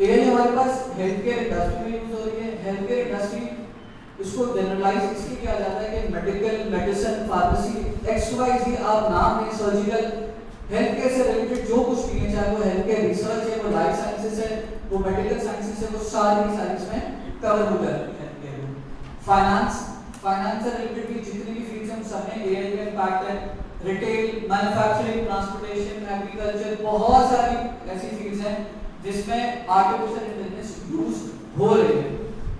एआई हमारे पास हेल्थ केयर इंडस्ट्री में यूज हो रही है। हेल्थ केयर इंडस्ट्री इसको जनरलाइज इसलिए किया जाता है कि मेडिकल, मेडिसिन, फार्मेसी, XYZ आप नाम है, सर्जिकल, हेल्थ केयर से रिलेटेड जो कुछ भी है, चाहे वो हेल्थ केयर रिसर्च है, वो लाइफ साइंसेस है, वो मेडिकल साइंसेस है, वो सारी इसमें कवर हो जाती है। फाइनेंस से रिलेटेड भी जितनी भी फील्ड्स हैं सब में एआई का इम्पैक्ट है। रिटेल, मैन्युफैक्चरिंग, ट्रांसपोर्टेशन, एग्रीकल्चर, बहुत सारी ऐसी फील्ड्स हैं जिसमें आर्टिफिशियल इंटेलिजेंस यूज हो रही है,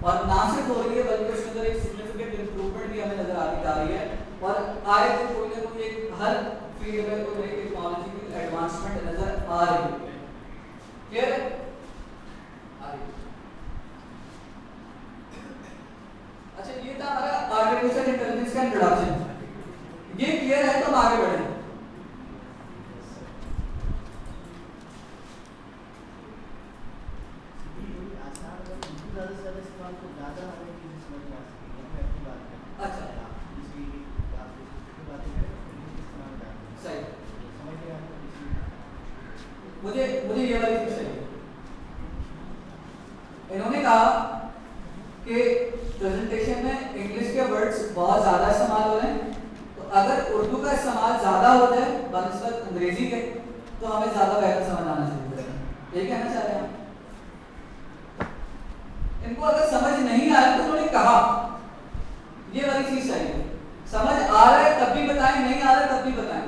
और ना सिर्फ हो रही है बल्कि उसके अंदर एक सिग्निफिकेंट इंप्रूवमेंट भी हमें नजर आती जा रही है, और आए दिन कोई ना कोई एक हर फील्ड में कोई नई टेक्नोलॉजिकल एडवांसमेंट नजर आ रही है। क्लियर है? अच्छा, ये था हमारा आर्टिफिशियल इंटेलिजेंस का इंट्रोडक्शन। ये क्लियर है तो हम आगे बढ़ें। मुझे ये वाली चीज चाहिए। इन्होंने कहा कि प्रेजेंटेशन में इंग्लिश के वर्ड्स बहुत ज्यादा इस्तेमाल हो रहे हैं, तो अगर उर्दू का इस्तेमाल ज्यादा हो जाए बनस्बत अंग्रेजी के तो हमें ज्यादा बेहतर समझ आना चाहिए। यही कहना चाह रहे हैं इनको अगर समझ नहीं आ रहा तो उन्होंने कहा ये वाली चीज चाहिए, समझ आ रहा है तब भी बताएं, नहीं आ रहा है तब भी बताएं।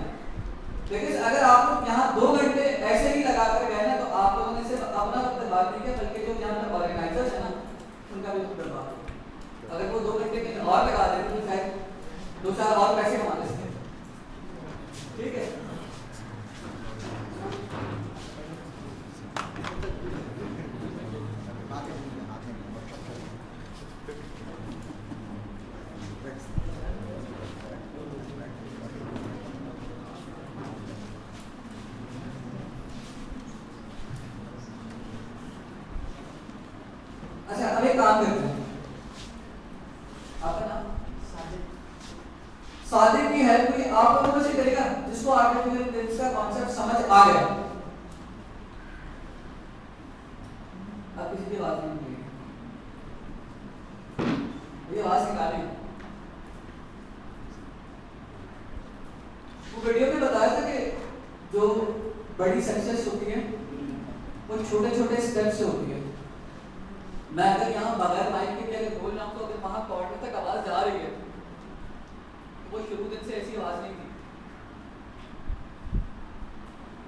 लेकिन अगर आप लोग यहाँ 2 घंटे ऐसे ही लगा कर गए ना तो आप लोगों ने सिर्फ अपना वक्त बर्बाद नहीं किया बल्कि जो यहाँ पर ऑर्गेनाइजर्स है ना उनका भी वक्त बर्बाद हो। अगर वो 2 घंटे के और लगा देते तो शायद 2-4 और पैसे कमा लेते। ठीक है, काम करते हैं। आपका नाम सादिक की हेल्प हुई आप लोगों में से करेगा जिसको आर्टिफिशियल इंटेलिजेंस का कॉन्सेप्ट समझ आ गया। अब किसी की आवाज नहीं निकलेगी, ये आवाज निकालें। वो वीडियो में बताया था कि जो बड़ी सक्सेस होती है वो छोटे छोटे स्टेप से होती है। मैं अगर यहाँ बगैर माइक के अगर बोल रहा हूँ तो अगर वहां कॉर्नर तक आवाज जा रही है तो वो शुरू दिन से ऐसी आवाज नहीं थी।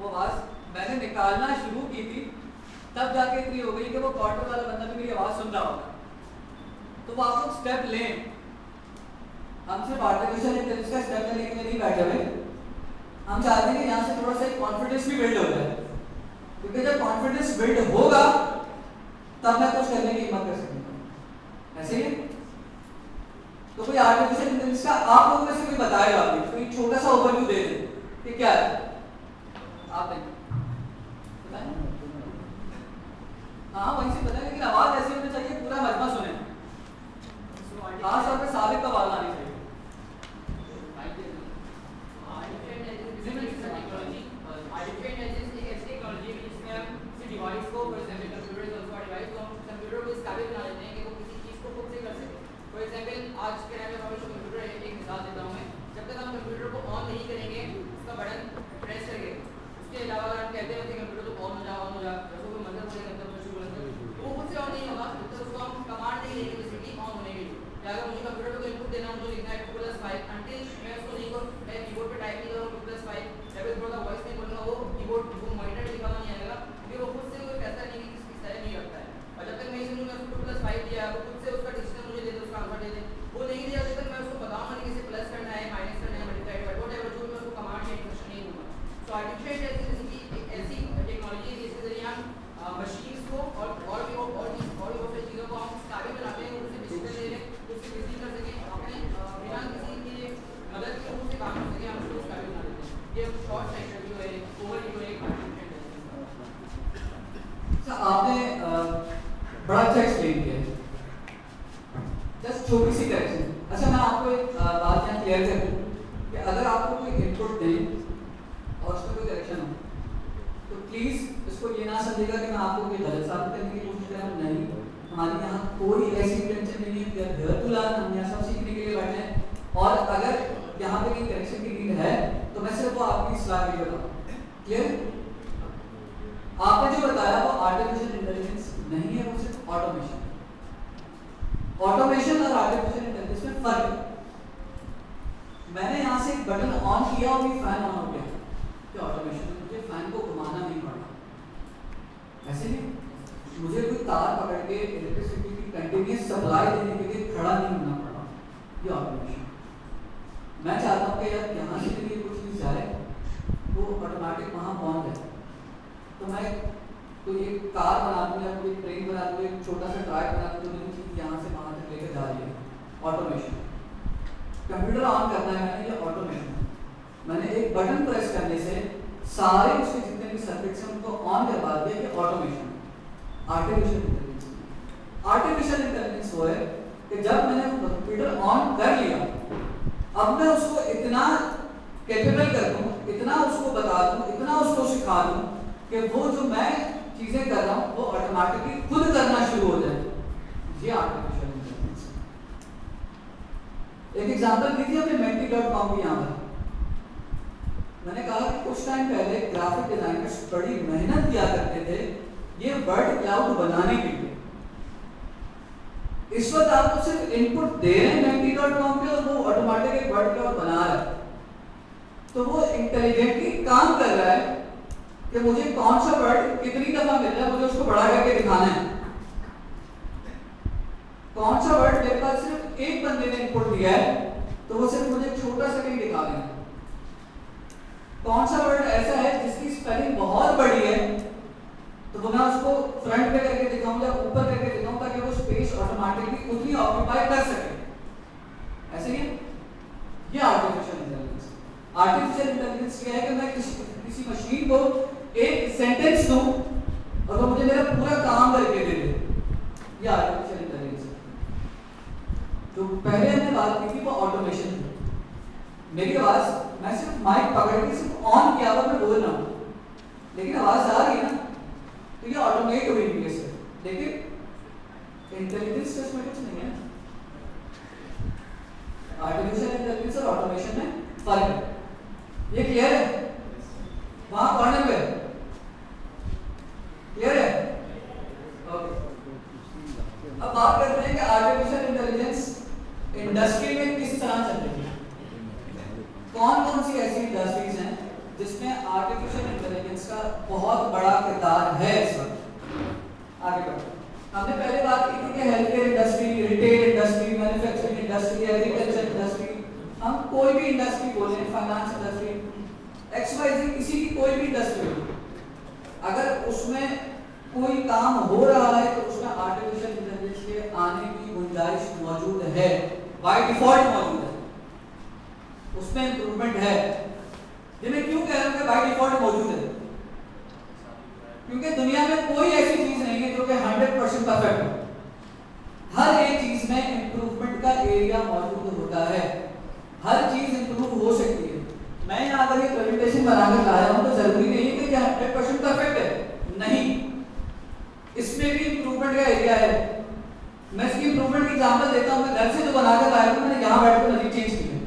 वो आवाज मैंने निकालना शुरू की थी तब जाके इतनी हो गई कि वो कॉर्नर वाला बंदा भी मेरी आवाज सुन रहा होगा। तो वो आप लोग स्टेप लें। हम सिर्फ आर्टिफिशियल इंटेलिजेंस का स्टेप लेने के लिए नहीं बैठे हुए, हम चाहते हैं कि यहाँ से थोड़ा सा कॉन्फिडेंस भी बिल्ड हो जाए, क्योंकि जब कॉन्फिडेंस बिल्ड होगा तब मैं कुछ करने की हिम्मत कर सकूंगा। ऐसे ही तो कोई आर्टिफिशियल इंटेलिजेंस का आप लोगों में से कोई बताएगा अभी, कोई छोटा सा ओवरव्यू दे दे कि क्या है। आप बताएं। हाँ वहीं से बताएं, लेकिन आवाज ऐसी होनी चाहिए पूरा मजमा सुने। खास तौर पे साबिक का आवाज आनी चाहिए। डिवाइस को for example computer is also a device, तो हम कंप्यूटर को इस काबिल बना देते हैं कि वो किसी चीज को खुद से कर सके। फॉर एग्जांपल आज के टाइम में हमारे कंप्यूटर एक मिसाल देता हूं मैं, जब तक हम कंप्यूटर को ऑन नहीं करेंगे उसका बटन प्रेस करके, उसके अलावा अगर हम कहते हैं कि कंप्यूटर तो ऑन हो जा जैसे कोई मतलब बोले कंप्यूटर शुरू कर दो, वो खुद से ऑन नहीं होगा जब तक उसको हम कमांड नहीं देंगे बेसिकली ऑन होने के लिए। या अगर मुझे कंप्यूटर को इनपुट देना मुझे लिखना है 2+5 अंटिल मैं उसको नहीं करूं, मैं कीबोर्ड पे टाइप नहीं करूं 2+5 जब मैं थोड़ा वॉइस नहीं बोलूंगा वो कीबोर्ड वो मॉनिटर पे लिखा नहीं आएगा, क्योंकि वो खुद से कोई फैसला नहीं किस तरह नहीं रखता है। और जब तक मैं इसे मैं उसको 2+5 दिया वो खुद से उसका डिसीजन मुझे दे दे, उसका आंसर दे दे, वो नहीं दिया जब तक मैं उसको बताऊंगा नहीं कि इसे प्लस करना है माइनस करना है मल्टीप्लाई करना है व्हाटएवर, जो मैं उसको कमांड या इंस्ट्रक्शन नहीं दूंगा। सो आर्टिफिशियल इंटेलिजेंस की एक ऐसी टेक्नोलॉजी है जिसके जरिए हम मशीन्स को और भी बहुत सारी चीज़ों को हम काबिल बनाते हैं उनसे डिसीजन ले लें, उससे किसी कर सकें अपने बिना किसी की मदद के उससे काम कर सकें, हम उसको काबिल बना देते हैं। ये शॉर्ट सेक्टर जो है ओवरव्यू है आर्टिफिशियल इंटेलिजेंस। आपने बड़ा अच्छा एक्सप्लेन किया। जस्ट छोटी सी करेक्शन। अच्छा मैं आपको एक बात यहाँ क्लियर कर दूँ कि अगर आपको कोई इनपुट दें और उसमें कोई करेक्शन हो तो प्लीज़ इसको ये ना समझिएगा कि मैं आपको कोई गलत साबित करने की कोशिश कर रहा हूँ। नहीं, हमारे यहाँ कोई ऐसी इंटेंशन नहीं है। हम यहाँ सब सीखने के लिए बैठे हैं और अगर यहाँ पे कहीं करेक्शन की नीड है तो मैं सिर्फ वो आपकी सलाह के लिए बताऊँ। क्लियर? आपने जो बताया वो आर्टिफिशियल इंटेलिजेंस नहीं है, वो सिर्फ ऑटोमेशन। ऑटोमेशन और आर्टिफिशियल इंटेलिजेंस में फर्क है। मैंने यहाँ से एक बटन ऑन किया और ये फैन ऑन हो गया, क्या ऑटोमेशन में मुझे फैन को घुमाना नहीं पड़ा। ऐसे नहीं मुझे कोई तार पकड़ के इलेक्ट्रिसिटी की कंटिन्यूअस सप्लाई देने के लिए खड़ा नहीं होना पड़ा, ये ऑटोमेशन। मैं चाहता हूँ कि यार यहाँ से भी कुछ चीज़ जाए वो ऑटोमेटिक वहाँ पहुँच जाए। तो मैं कोई एक कार बना दूँ या कोई ट्रेन बना दूँ, एक छोटा सा ट्रैक बना दूँ, तो मेरी चीज़ यहाँ से वहाँ तक लेकर जा रही है, ऑटोमेशन। कंप्यूटर ऑन करना है मैंने, ये ऑटोमेशन। मैंने एक बटन प्रेस करने से सारे उसके जितने भी सर्किट्स हैं उनको ऑन करवा दिया, ये automation. Artificial intelligence, artificial intelligence वो है कि जब मैंने कंप्यूटर ऑन कर लिया अब मैं उसको इतना कैपेबल कर दूँ, इतना उसको बता दूँ, इतना उसको सिखा दूँ कि वो जो मैं चीजें कर रहा हूँ वो ऑटोमेटिकली खुद करना शुरू हो जाए। ये आर्टिफिशियल इंटेलिजेंस। एक एग्जांपल दीजिए अपने menti.com की। यहाँ पर मैंने कहा कि कुछ टाइम पहले ग्राफिक डिजाइनर्स बड़ी मेहनत किया करते थे ये वर्ड क्लाउड बनाने के लिए। इस वक्त आप तो सिर्फ इनपुट दे रहे हैं menti.com पे और वो ऑटोमेटिक एक वर्ड क्लाउड बना रहा है। तो वो इंटेलिजेंटली काम कर रहा है कि मुझे कौन सा वर्ड कितनी दफा मिल रहा है, मुझे उसको बड़ा करके दिखाना है। कौन सा वर्ड मेरे पास सिर्फ एक बंदे ने इनपुट दिया है तो वो सिर्फ मुझे छोटा सा कहीं दिखा देगा। कौन सा वर्ड ऐसा है जिसकी स्पेलिंग बहुत बड़ी है तो वो मैं उसको फ्रंट पे करके दिखाऊं या ऊपर करके दिखाऊं ताकि वो स्पेस ऑटोमेटिकली उतनी ऑक्यूपाई कर सके। ऐसे ही ये आर्टिफिशियल इंटेलिजेंस। आर्टिफिशियल इंटेलिजेंस क्या है कि मैं किसी मशीन को एक सेंटेंस दूं और वो मुझे मेरा पूरा काम करके दे दे। ये आर्टिफिशियल इंटेलिजेंस। जो पहले हमने बात की थी वो ऑटोमेशन थी। मेरी आवाज, मैं सिर्फ माइक पकड़ के सिर्फ ऑन किया हुआ मैं बोल रहा हूँ, लेकिन आवाज आ रही है ना, तो ये ऑटोमेट हो रही है। लेकिन इंटेलिजेंस तो इसमें कुछ नहीं है। आर्टिफिशियल इंटेलिजेंस और ऑटोमेशन में फर्क है, ये क्लियर है? वहां कॉर्नर पे क्लियर है? ओके, अब बात करते हैं कि आर्टिफिशियल इंटेलिजेंस इंडस्ट्री में किस तरह चल रही है। कौन कौन सी ऐसी इंडस्ट्रीज हैं जिसमें आर्टिफिशियल इंटेलिजेंस का बहुत बड़ा किरदार है इस वक्त? आगे बढ़ो। हमने पहले बात की थी कि health care industry, retail industry, manufacturing industry, agriculture industry, हम कोई भी इंडस्ट्री बोले, फाइनेंस इंडस्ट्री, XYZ, किसी की कोई भी इंडस्ट्री हो, अगर उसमें कोई काम हो रहा है तो उसमें आर्टिफिशियल इंटेलिजेंस के आने की गुंजाइश मौजूद है, बाय डिफॉल्ट मौजूद है, उसमें इंप्रूवमेंट है। ये मैं क्यों कह रहा हूं कि बाय डिफॉल्ट मौजूद है? क्योंकि दुनिया में कोई ऐसी चीज नहीं है जो कि 100% परफेक्ट हो। हर एक चीज में इंप्रूवमेंट का एरिया मौजूद होता है, हर चीज इंप्रूव हो सकती है। मैं यहाँ अगर ये प्रेजेंटेशन बनाकर लाया हूँ तो जरूरी नहीं है कि 100% परफेक्ट है, नहीं, इसमें भी इंप्रूवमेंट का एरिया है। मैं इसकी इंप्रूवमेंट की एग्जांपल देता हूँ। मैं घर से जो बनाकर लाया हूँ, मैंने यहाँ बैठकर नजर चेंज की है,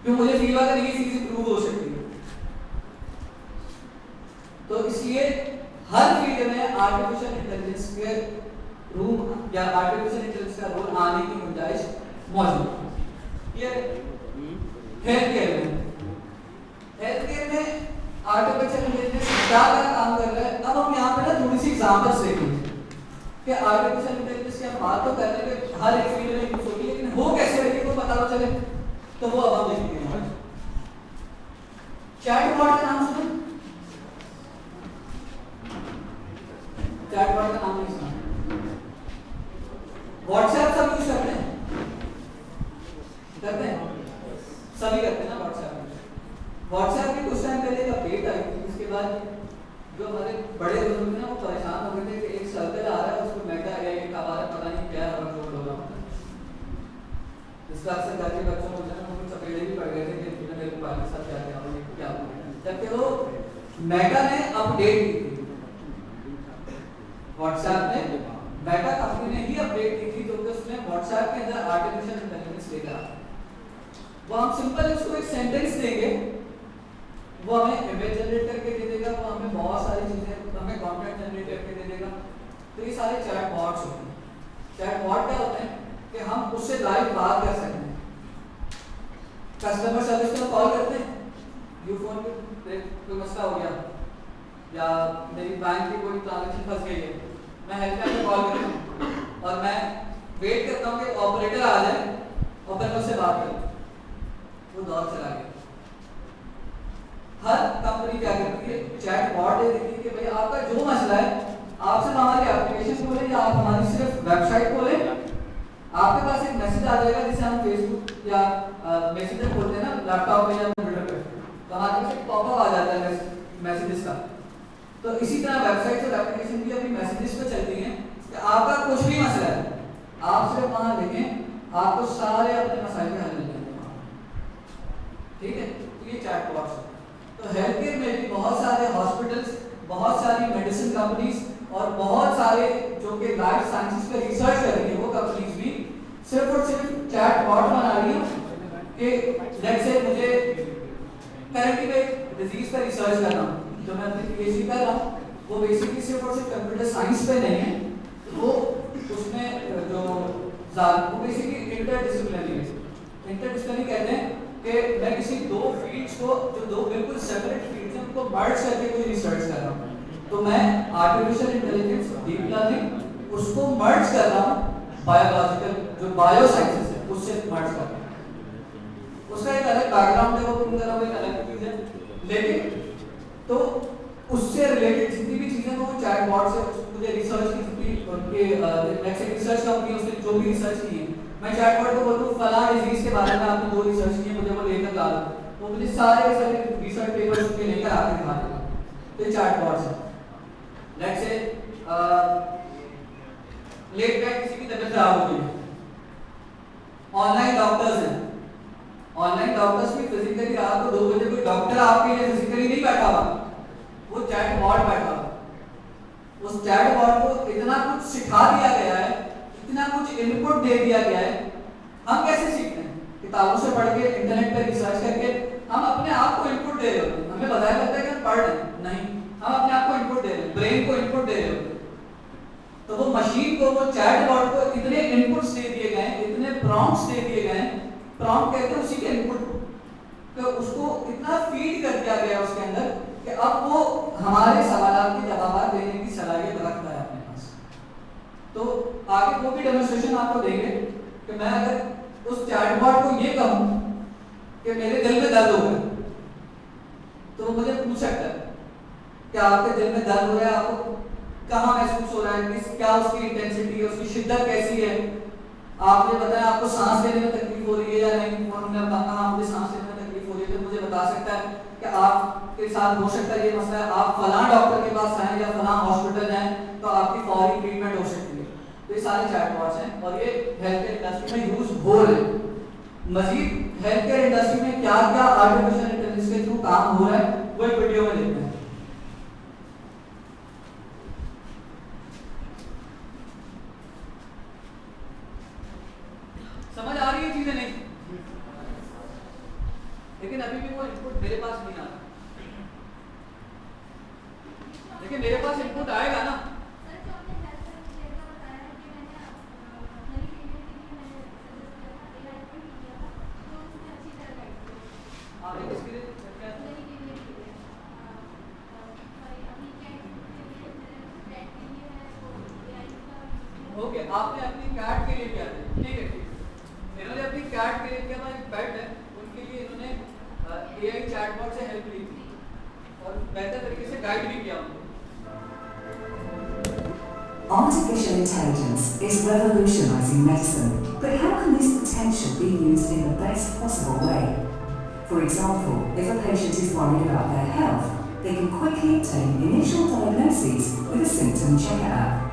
क्यों? मुझे फील हुआ कि ये चीज इंप्रूव हो सकती है। तो इसलिए हर फील्ड में आर्टिफिशियल इंटेलिजेंस के रूम या आर्टिफिशियल इंटेलिजेंस का रोल आने की गुंजाइश मौजूद है। ये हेल्थ केयर में आर्टिफिशियल इंटेलिजेंस क्या काम कर रहा है। अब हम यहाँ पे ना थोड़ी सी एग्जांपल्स देखेंगे कि आर्टिफिशियल इंटेलिजेंस की हम बात तो कर रहे हैं कि हर एक फील्ड में यूज होगी, लेकिन हो कैसे रही है वो पता चले, तो वो अब हम देखेंगे। चैटबॉट का नाम सुना? चैटबॉट का नाम नहीं सुना? व्हाट्सएप सब यूज करते हैं, सभी करते हैं ना व्हाट्सएप की कुछ टाइम पहले एक अपडेट आई थी, उसके बाद जो हमारे बड़े बुजुर्ग हैं वो परेशान हो गए थे कि एक सर्कल आ रहा है, उसको मेटा या एक आ रहा है, पता नहीं क्या है, जो होगा इसका अक्सर घर के बच्चों को कुछ चपेड़े भी पड़ गए थे कि तूने मेरे मोबाइल के साथ क्या किया, क्या हो गया। जबकि वो मेटा ने अपडेट की थी, व्हाट्सएप ने, मेटा कंपनी ने ही अपडेट की थी, जो कि उसने व्हाट्सएप के अंदर आर्टिफिशियल इंटेलिजेंस लेकर आया। वो हम सिंपल उसको एक सेंटेंस देंगे, वो हमें इमेज जनरेट करके दे देगा, वो हमें बहुत सारी चीजें, हमें कंटेंट जनरेट करके दे देगा। तो ये सारे चैटबॉट्स होते हैं। चैटबॉट क्या होते हैं कि हम उससे लाइव बात कर सकते हैं। कस्टमर सर्विस को कॉल करते हैं, यू फोन पे कोई मसला हो गया या मेरी बैंक की कोई ट्रांजैक्शन फंस गई है, मैं हेल्पलाइन पे कॉल करता हूँ और मैं वेट करता हूँ कि ऑपरेटर आ जाए और फिर मैं उससे बात करूँ। वो दौर चला गया। हर कंपनी क्या करती है, चैटबॉट दे देती है कि भाई आपका जो मसला है, आप सिर्फ हमारी एप्लीकेशन खोलें या आप हमारी सिर्फ वेबसाइट खोलें, आपके पास एक मैसेज आ जाएगा, जिसे हम फेसबुक या मैसेंजर खोलते हैं ना लैपटॉप में या कंप्यूटर पे, तो हमारे पास एक पॉपअप आ जाता है मैसेजेस का। तो इसी तरह वेबसाइट और एप्लीकेशन भी अपनी मैसेजेस पे चलती हैं कि आपका कुछ भी मसला है, आप सिर्फ वहां लिखें, आपको सारे अपने मसाइल के हल मिल जाएंगे। ठीक है, तो ये चैटबॉट्स है। तो हेल्थ केयर में भी बहुत सारे हॉस्पिटल्स, बहुत सारी मेडिसिन कंपनीज और बहुत सारे जो कि लाइफ साइंसेस पे रिसर्च कर रही है, वो कंपनीज भी सिर्फ और सिर्फ चैटबॉट बना रही है कि लेट्स से मुझे करंटली में डिजीज पर रिसर्च कर रहा हूँ, जो मैं अपनी पीएचडी कर रहा हूँ, वो बेसिकली सिर्फ और सिर्फ कंप्यूटर साइंस पे नहीं है, वो उसमें जो वो बेसिकली इंटरडिसिप्लिनरी है। इंटरडिसिप्लिनरी कहते हैं कि मैं किसी दो फील्ड्स को, जो दो बिल्कुल सेपरेट फील्ड्स हैं, उनको मर्ज करके कोई रिसर्च कर रहा हूँ। तो मैं आर्टिफिशियल इंटेलिजेंस, डीप लर्निंग, उसको मर्ज कर रहा हूँ बायोलॉजिकल जो बायो साइंसेस है उससे मर्ज कर रहा हूँ। उसका एक अलग बैकग्राउंड है, वो प्रूव कर रहा हूँ, एक अलग चीज है, लेकिन तो उससे रिलेटेड जितनी भी चीजें वो चैटबॉट से मुझे रिसर्च की जितनी उनके रिसर्च कंपनी उसने जो भी रिसर्च की है, मैं चैटबॉट को बोलूँ फला डिजीज के बारे में आपने जो रिसर्च की है मुझे वो लेकर ला दो, तो मुझे सारे रिसर्च पेपर्स उसके लेकर आके दिखा देगा। तो ये चैटबॉट्स है। लेट्स से लेट नाइट किसी की तबीयत खराब हो गई है, ऑनलाइन डॉक्टर्स हैं, ऑनलाइन डॉक्टर्स भी फिजिकली रात को 2 बजे कोई डॉक्टर आपके लिए फिजिकली नहीं बैठा हुआ, वो चैट बॉट बैठा हुआ। उस चैट बॉट को इतना कुछ सिखा दिया गया है, इतना कुछ इनपुट दे दिया गया है, हम कैसे सीखते हैं? किताबों से पढ़ के, इंटरनेट पर रिसर्च करके हम अपने आप को इनपुट दे रहे होते हैं। हमें बताया जाता है कि हम पढ़ रहे हैं, नहीं, हम अपने आप को इनपुट दे रहे हैं, ब्रेन को इनपुट दे रहे होते हैं। तो वो मशीन को, वो चैट बॉट को इतने इनपुट्स दे दिए गए, इतने प्रॉम्प्ट्स दे दिए गए, प्रॉम्प्ट कहते हैं उसी के इनपुट को, तो उसको इतना फीड कर दिया गया उसके अंदर कि अब वो हमारे सवालों के जवाब देने की सलाहियत रखता है अपने पास। तो आगे वो भी डेमोंस्ट्रेशन आपको देंगे कि मैं अगर उस चैटबॉट को ये कहूं कि मेरे दिल में दर्द हो गया, तो वो मुझे पूछ सकता है कि आपके दिल में दर्द हो रहा है, आपको कहाँ महसूस हो रहा है, क्या उसकी इंटेंसिटी है, उसकी शिद्दत कैसी है, आपने बताया आपको सांस लेने में तकलीफ हो रही है या नहीं, उन्होंने कहा मुझे सांस लेने में तकलीफ हो रही है, तो मुझे बता सकता है कि आपके साथ हो सकता है ये मसला है, आप फलां डॉक्टर के पास हैं या फलां हॉस्पिटल हैं, तो आपकी फौरी ट्रीटमेंट हो सकती है। तो ये सारे चैटबॉट्स हैं और ये हेल्थ केयर इंडस्ट्री में यूज हो रहे हैं। मजीद हेल्थ केयर इंडस्ट्री में क्या क्या आर्टिफिशियल इंटेलिजेंस के थ्रू काम हो रहा है वो एक वीडियो में देखते हैं। समझ आ रही है चीजें? नहीं, लेकिन अभी भी वो इनपुट मेरे पास नहीं आ रहा। लेकिन मेरे पास इनपुट आएगा ना। ओके, आपने अपनी कैट के लिए क्या किया? ठीक है, ठीक है। इन्होंने अपनी कैट के लिए क्या, एक पेट है, उनके लिए इन्होंने एआई चैटबॉट से हेल्प ली थी और बेहतर तरीके से गाइड भी किया उनको। Artificial intelligence is revolutionizing medicine, but how can this potential be used in the best possible way? For example, if a patient is worried about their health, they can quickly obtain initial diagnoses with a symptom checker app.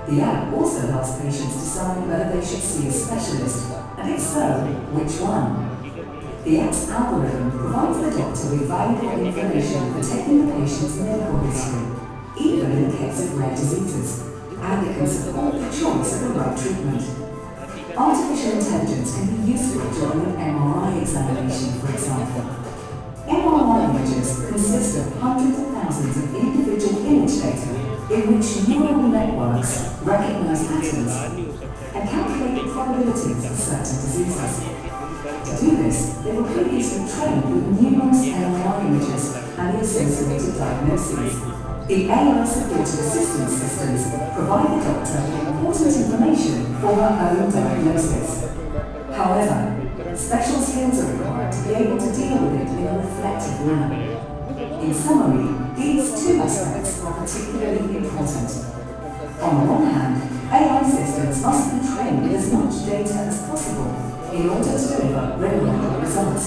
The app also helps patients decide whether they should see a specialist, and if so, which one. The app's algorithm provides the doctor with valuable information for taking the patient's medical history, even in the case of rare diseases, and it can support the choice of the right treatment. Artificial intelligence can be useful during an MRI examination, for example. MRI images consist of hundreds of thousands of individual image data in which neural networks recognize patterns and calculate the probabilities of certain diseases. To do this, they were previously trained with numerous MRI images and the associated diagnoses. The AI-supported assistance systems provide the doctor with important information for her own diagnosis. However, special skills are required to be able to deal with it in a reflective manner. In summary, these two aspects are particularly important. On the one hand, AI systems must be trained with as much data as possible in order to deliver reliable results.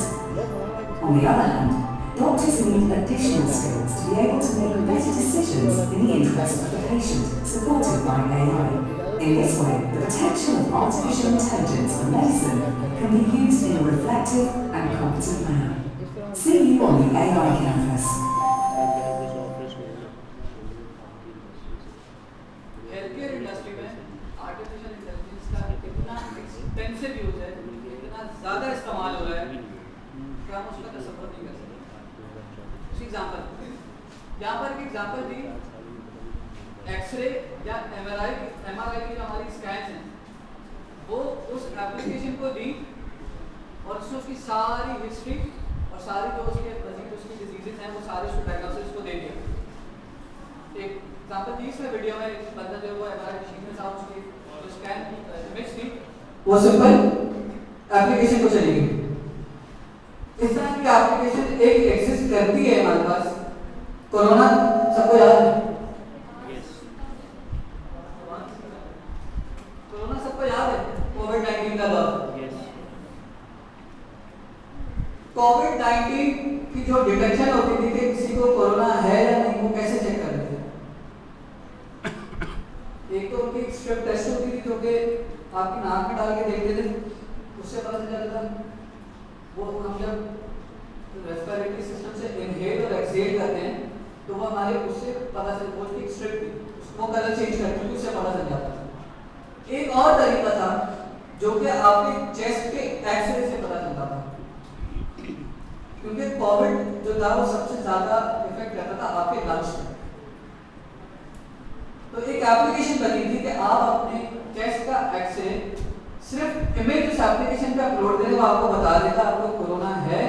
On the other hand, doctors need additional skills to be able to make better decisions in the interest of the patient, supported by AI. In this way, the potential of artificial intelligence for medicine can be used in a reflective and competent manner. See you on the AI campus. Healthcare industry में artificial intelligence का इतना extensive use है, इतना ज़्यादा इस्तेमाल हो रहा है कि हम उसका तसव्वुर नहीं कर सकते। कुछ एग्जाम्पल, यहाँ पर एक एग्जाम्पल दी, एक्सरे या एमआरआई की जो हमारी स्कैन्स हैं, वो उस एप्लीकेशन को दी और उसने उसकी सारी हिस्ट्री और सारी जो उसकी डिजीजेस हैं वो सारे उसको डायग्नोसिस को दे दिया। एक एग्जाम्पल दी इसमें वीडियो में, एक बंदा जो वो एमआरआई मशीन में था, उसकी जो स्कैन की इमेज थी वो सिंपल एप्लीकेशन को चली गई। इस तरह की एप्लीकेशन एक एग्जिस्ट करती है हमारे पास। कोरोना सबको याद है, कोरोना सबको याद है, कोविड-19 का दौर। कोविड-19 की जो डिटेक्शन होती थी कि किसी को कोरोना है या नहीं, वो कैसे चेक कर रहे थे? एक तो उनकी स्ट्रिप टेस्ट होती थी जो कि आपकी नाक में डाल के देखते थे, उससे पता चल जाता था। वो हम जब रेस्पिरेटरी सिस्टम से इनहेल और एक्सहेल करते हैं तो वो हमारे उससे पता चल वो एक स्ट्रिप थी, वो कलर चेंज करती थी, उससे पता चल जाता था। एक और तरीका था जो कि आपके चेस्ट के एक्सरे से पता चलता था, क्योंकि कोविड जो था वो सबसे ज्यादा इफेक्ट करता था आपके लंग्स में। तो एक एप्लीकेशन बनी थी कि आप अपने चेस्ट का एक्सरे सिर्फ इमेज उस एप्लीकेशन पे अपलोड करें, वो आपको बता देगा आपको कोरोना है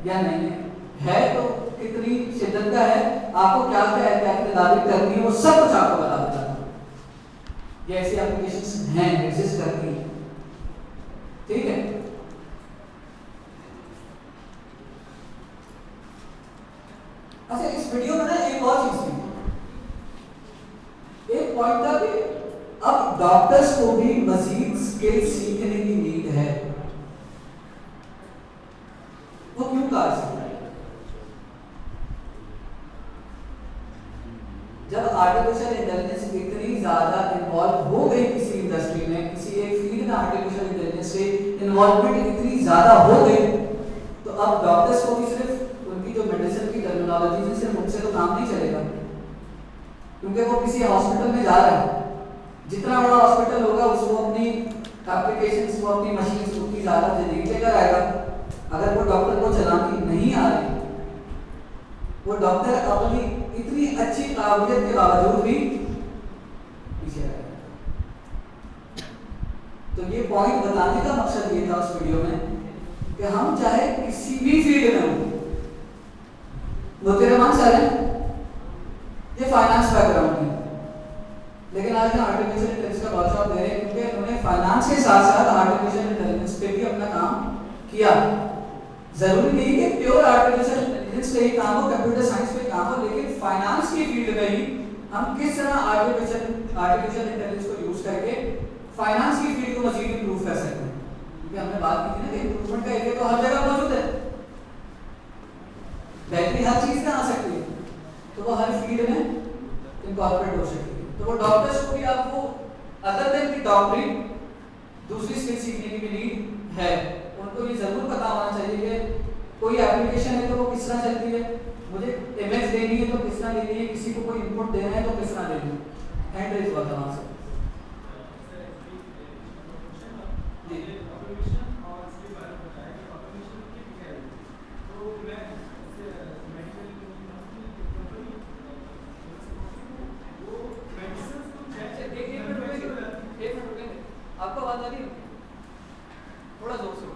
या नहीं है तो कितनी शिद्दत का है, आपको क्या क्या एहतियाती तदाबीर करनी है, वो सब कुछ आपको बता देगा। ये ऐसी एप्लीकेशंस हैं, एग्जिस्ट करती हैं, ठीक है। अच्छा, इस वीडियो में ना एक और चीज थी, एक पॉइंट था कि अब डॉक्टर्स को भी मजीद स्किल सीखने की नीड है। वो क्यों कहा सकता है? जब आर्टिफिशियल इंटेलिजेंस इतनी ज्यादा इन्वॉल्व हो गई किसी इंडस्ट्री में, किसी एक फील्ड में आर्टिफिशियल इंटेलिजेंस से इन्वॉल्वमेंट इतनी ज्यादा हो गई, तो अब डॉक्टर्स को भी सिर्फ उनकी जो मेडिसिन की टर्मिनोलॉजी है सिर्फ उनसे तो काम नहीं चलेगा, क्योंकि वो किसी हॉस्पिटल में जा रहा है। जितना बड़ा हॉस्पिटल होगा उसको अपनी एप्लीकेशंस, वो अपनी मशीन्स उतनी ज्यादा जल्दी लेकर आएगा। अगर वो डॉक्टर को चलानी नहीं आ रही, वो डॉक्टर अपनी इतनी अच्छी काबिलियत के बावजूद भी पीछे रहेगा। तो ये पॉइंट बताने का मकसद ये था उस वीडियो में कि हम चाहे किसी भी फील्ड में हो, मोतीराम सर हैं, ये फाइनेंस बैकग्राउंड है, लेकिन आज हम आर्टिफिशियल इंटेलिजेंस का वर्कशॉप दे रहे हैं क्योंकि उन्होंने फाइनेंस के साथ साथ आर्टिफिशियल इंटेलिजेंस पे भी अपना काम किया। जरूरी नहीं कि प्योर आर्टिफिशियल इंटेलिजेंस पे ही काम हो, कंप्यूटर साइंस पे काम हो, लेकिन फाइनेंस की फील्ड में ही हम किस तरह आर्टिफिशियल इंटेलिजेंस को यूज करके फाइनेंस की फील्ड को मजीद इंप्रूव कर सकते हैं। क्योंकि हमने बात की थी ना कि इंप्रूवमेंट का एरिया तो हर जगह मौजूद है, बेहतरी हर चीज में आ सकती है, तो वो हर फील्ड में इनकॉर्पोरेट हो सकती है। तो वो डॉक्टर्स को भी आपको अदर देन की डॉक्टरी दूसरी स्किल सीखने की भी नीड है। उनको ये जरूर पता होना चाहिए कि कोई एप्लीकेशन है तो वो किस तरह चलती है, मुझे इमेज देनी है तो किस तरह देनी है, किसी को कोई इनपुट देना है तो किस तरह देनी है। हैंड रेज हुआ था वहां से। आपको बात आ रही है? थोड़ा जोर से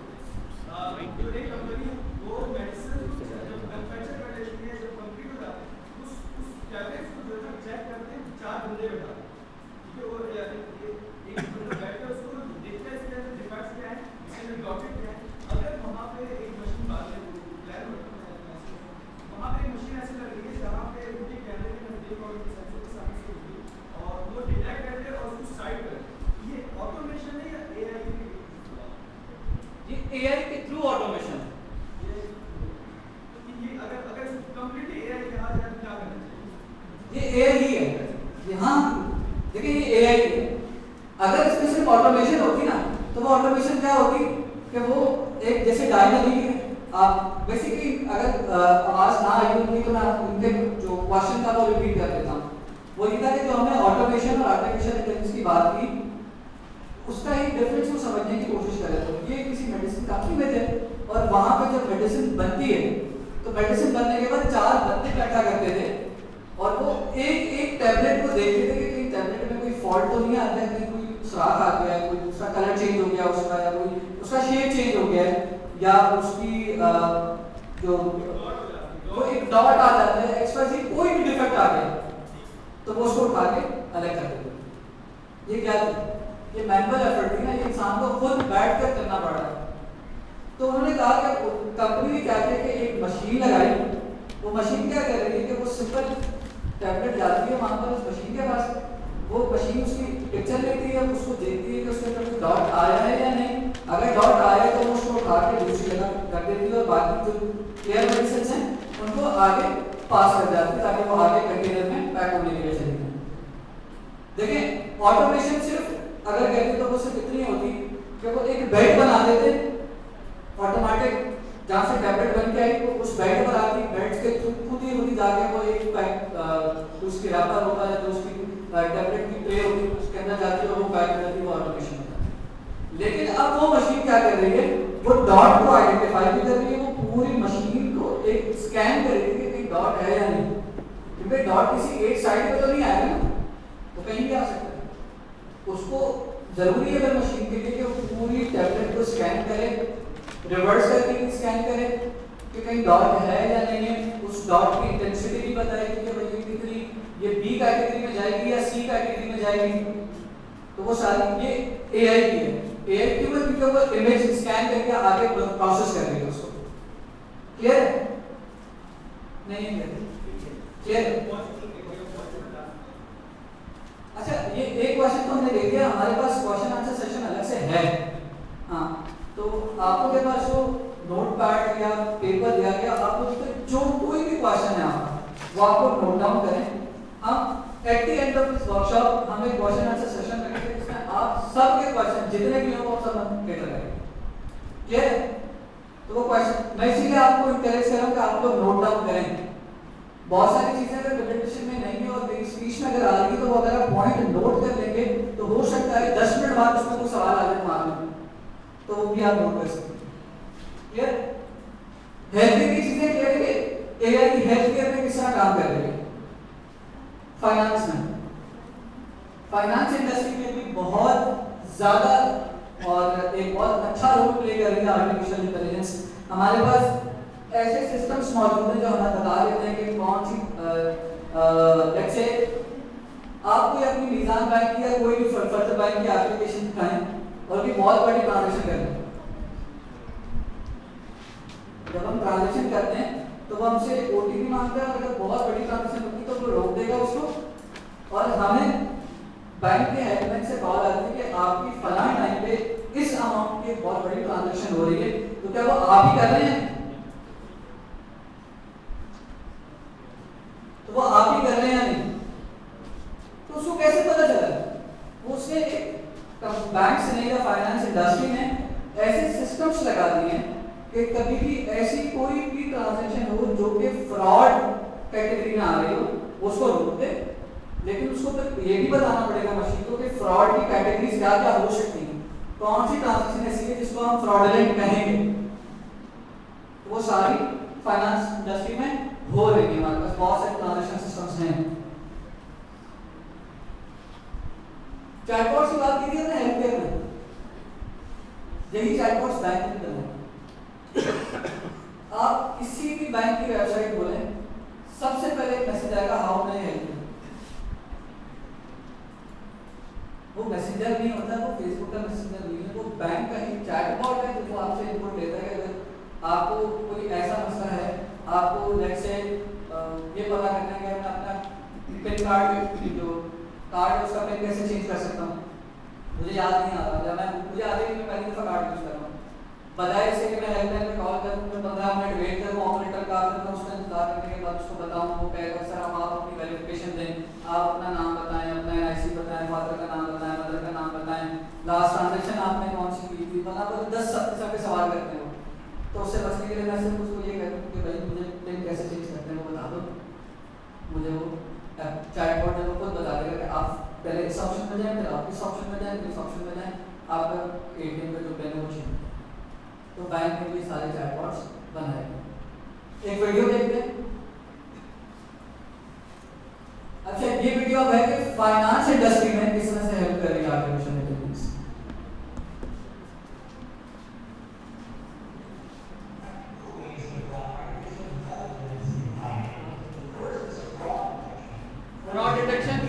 एआई के थ्रू ऑटोमेशन ये एआई ही है। यहाँ देखिए ये एआई है। अगर इसमें सिर्फ ऑटोमेशन होती ना तो वो ऑटोमेशन क्या होती कि वो एक जैसे डायनामिक आप बेसिकली अगर आवाज ना आई होगी तो मैं उनके जो क्वेश्चन था वो रिपीट कर देता हूँ। वो ये था कि जो हमने ऑटोमेशन और आर्टिफिशियल इंटेलिजेंस की बात की उसका एक डिफरेंस को समझने की कोशिश कर रहे थे। ये किसी मेडिसिन कंपनी में थे और वहां पे जब मेडिसिन बनती है तो मेडिसिन बनने के बाद 4 बंदे इकट्ठा करते थे और वो एक एक टैबलेट को देखते थे कि कहीं टैबलेट में कोई फॉल्ट तो नहीं आता है, कहीं कोई सुराख आ गया है, कोई उसका कलर चेंज हो गया उसका, या कोई उसका शेप चेंज हो गया है, या उसकी जो वो एक डॉट आ जाता है, एक्सवाईजी कोई भी डिफेक्ट आ गया तो वो उसको उठा के अलग कर देते थे। ये क्या था? ये मैनुअल एफर्ट थी ना, ये इंसान को खुद बैठ कर करना पड़ रहा है। तो उन्होंने कहा कि कंपनी ने क्या किया कि एक मशीन लगाई। वो मशीन क्या कर रही है कि वो सिंपल टैबलेट जाती है वहां पर उस मशीन के पास, वो मशीन उसकी पिक्चर लेती है, उसको देखती है कि उसके अंदर डॉट आया है या नहीं। अगर डॉट आया है तो वो उसको उठा के दूसरी जगह कर देती है और बाकी जो एयर मेडिसिन हैं उनको आगे पास कर जाती है ताकि वो आगे कंटेनर में पैक होने के लिए चली जाए। देखिए ऑटोमेशन सिर्फ अगर कहते तो वो सिर्फ इतनी होती कि वो एक बेड बना देते ऑटोमेटिक, जहाँ से टैबलेट बन के आई वो उस बेड पर आती, बेड के खुद ही जाके वो एक पैक उसकी रैपर होता है, जो उसकी टैबलेट की ट्रे होती है उसके अंदर जाती है और वो पैक कर देती है, वो ऑटोमेशन होता है। लेकिन अब वो मशीन क्या कर रही है, वो डॉट को आइडेंटिफाई भी कर रही है, वो पूरी मशीन को एक स्कैन कर रही है कि कहीं डॉट है या नहीं, क्योंकि डॉट किसी एक साइड पे तो नहीं आएगा ना, वो कहीं भी आ सकता है। उसको जरूरी है अगर मशीन के लिए कि वो पूरी टैबलेट को स्कैन करे, रिवर्स करके स्कैन करे कि कहीं डॉट है या नहीं है, उस डॉट की इंटेंसिटी भी बताएगी कि भाई कितनी ये बी कैटेगरी में जाएगी या सी कैटेगरी में जाएगी। तो वो सारी ये एआई की है। एआई की मतलब क्योंकि वो इमेज स्कैन करके आगे प्रोसेस कर रही है उसको। क्लियर है? नहीं क्लियर? अच्छा, ये एक क्वेश्चन तो हमने ले लिया, हमारे पास क्वेश्चन आंसर सेशन अलग से है। हाँ, तो आपको के पास जो नोट पैड या पेपर दिया गया, आप उस पर जो कोई भी क्वेश्चन है आपका वो आपको नोट डाउन करें। हम at the end of this workshop हम एक क्वेश्चन आंसर सेशन रखेंगे जिसमें आप सबके क्वेश्चन जितने भी हो सब हम क्लियर करेंगे। क्लियर है? तो वो क्वेश्चन मैं इसीलिए आपको इंकरेज कर रहा हूं कि आप लोग नोट डाउन करें। बहुत सारी चीजें अगर प्रेजेंटेशन में नहीं है और मेरी स्पीच में अगर आ रही है तो वो अगर आप पॉइंट नोट कर लेंगे तो हो सकता है 10 मिनट बाद उसमें कोई सवाल आ जाए दिमाग में, तो वो भी आप नोट कर सकते हैं। क्लियर? हेल्थ केयर की चीजें क्लियर है कि एआई की हेल्थ केयर में किस तरह काम कर रही है। फाइनेंस में, फाइनेंस इंडस्ट्री में भी बहुत ज्यादा और एक बहुत अच्छा रोल प्ले कर रही है आर्टिफिशियल इंटेलिजेंस। हमारे पास ऐसे सिस्टम्स मौजूद हैं जो हमें बता देते हैं कि कौन सी लेट्स से आप कोई अपनी मीज़ान बैंक की या कोई भी फर्दर बैंक की एप्लीकेशन दिखाएं और भी बहुत बड़ी ट्रांजैक्शन करें। जब हम ट्रांजैक्शन करते हैं तो वो हमसे ओटीपी मांगता है, अगर बहुत बड़ी ट्रांजैक्शन होती है तो वो रोक देगा उसको और हमें बैंक के हेल्पलाइन से कॉल आती है कि आपकी फलां टाइम पे इस अमाउंट की बहुत बड़ी ट्रांजैक्शन हो रही है, तो क्या वो आप ही कर रहे हैं? तो वो आप ही कर रहे हैं या नहीं? तो उसको कैसे पता चला? वो उसने एक बैंक से नहीं या फाइनेंस इंडस्ट्री ने ऐसे सिस्टम्स लगा दिए हैं कि कभी भी ऐसी कोई भी ट्रांजैक्शन हो जो कि फ्रॉड कैटेगरी में आ रही हो उसको रोक दे, लेकिन उसको तो ये भी बताना पड़ेगा मशीन को कि फ्रॉड की कैटेगरीज क्या क्या हो सकती हैं, कौन सी ट्रांजैक्शन ऐसी है जिसको हम फ्रॉडलेंट कहेंगे। तो वो सारी फाइनेंस इंडस्ट्री में हो रही है। हमारे पास बहुत सारे ट्रांजैक्शन सिस्टम्स हैं। चैटबॉट्स की बात की थी हमने हेल्थ केयर में, यही चैटबॉट्स बैंक में कर रहे हैं। आप किसी भी बैंक की वेबसाइट बोलें, सबसे पहले एक मैसेज आएगा how may I help you. वो मैसेंजर नहीं होता, वो फेसबुक का मैसेंजर नहीं है, वो बैंक का ही चैटबॉट है जो आपसे इनपुट लेता है। अगर आपको कोई ऐसा मसला है, आपको लेट्स से ये पता करना है कि मैं अपना पिन कार्ड जो कार्ड है उसका पिन कैसे चेंज कर सकता हूँ, मुझे याद नहीं आ रहा, मुझे याद है कि मैं पहली दफ़ा कार्ड यूज़ कर रहा हूँ, बताए इससे कि मैं हेल्पलाइन में कॉल करूँ, मैं 15 मिनट वेट करूँ, ऑपरेटर का आकर उसका इंतजार करने के बाद उसको बताऊँ, वो कहेगा सर आप अपनी वेरिफिकेशन दें, आप अपना नाम बताएं, अपना NIC बताएं, फादर का नाम बताएं, मदर का नाम बताएं, लास्ट ट्रांजेक्शन आपने कौन सी की थी, मतलब 10 सबके सवाल करते हो। तो उससे बचने के लिए मैं सिर्फ उसको ये कहता हूँ कि भाई मुझे पिन कैसे चेंज करते हैं वो बता दो, मुझे वो चैटबॉट है वो खुद बता देगा कि आप पहले इस ऑप्शन में जाएं, फिर आप इस ऑप्शन में जाएं, फिर इस ऑप्शन में जाएं, आपका ATM का जो पिन है वो चेंज। तो बैंक में भी सारे चैटबॉट्स बनाए गए। एक वीडियो देखते हैं। अच्छा, ये वीडियो अब है कि फाइनेंस इंडस्ट्री में किस तरह से हेल्प कर रही है artificial intelligence. Fraud detection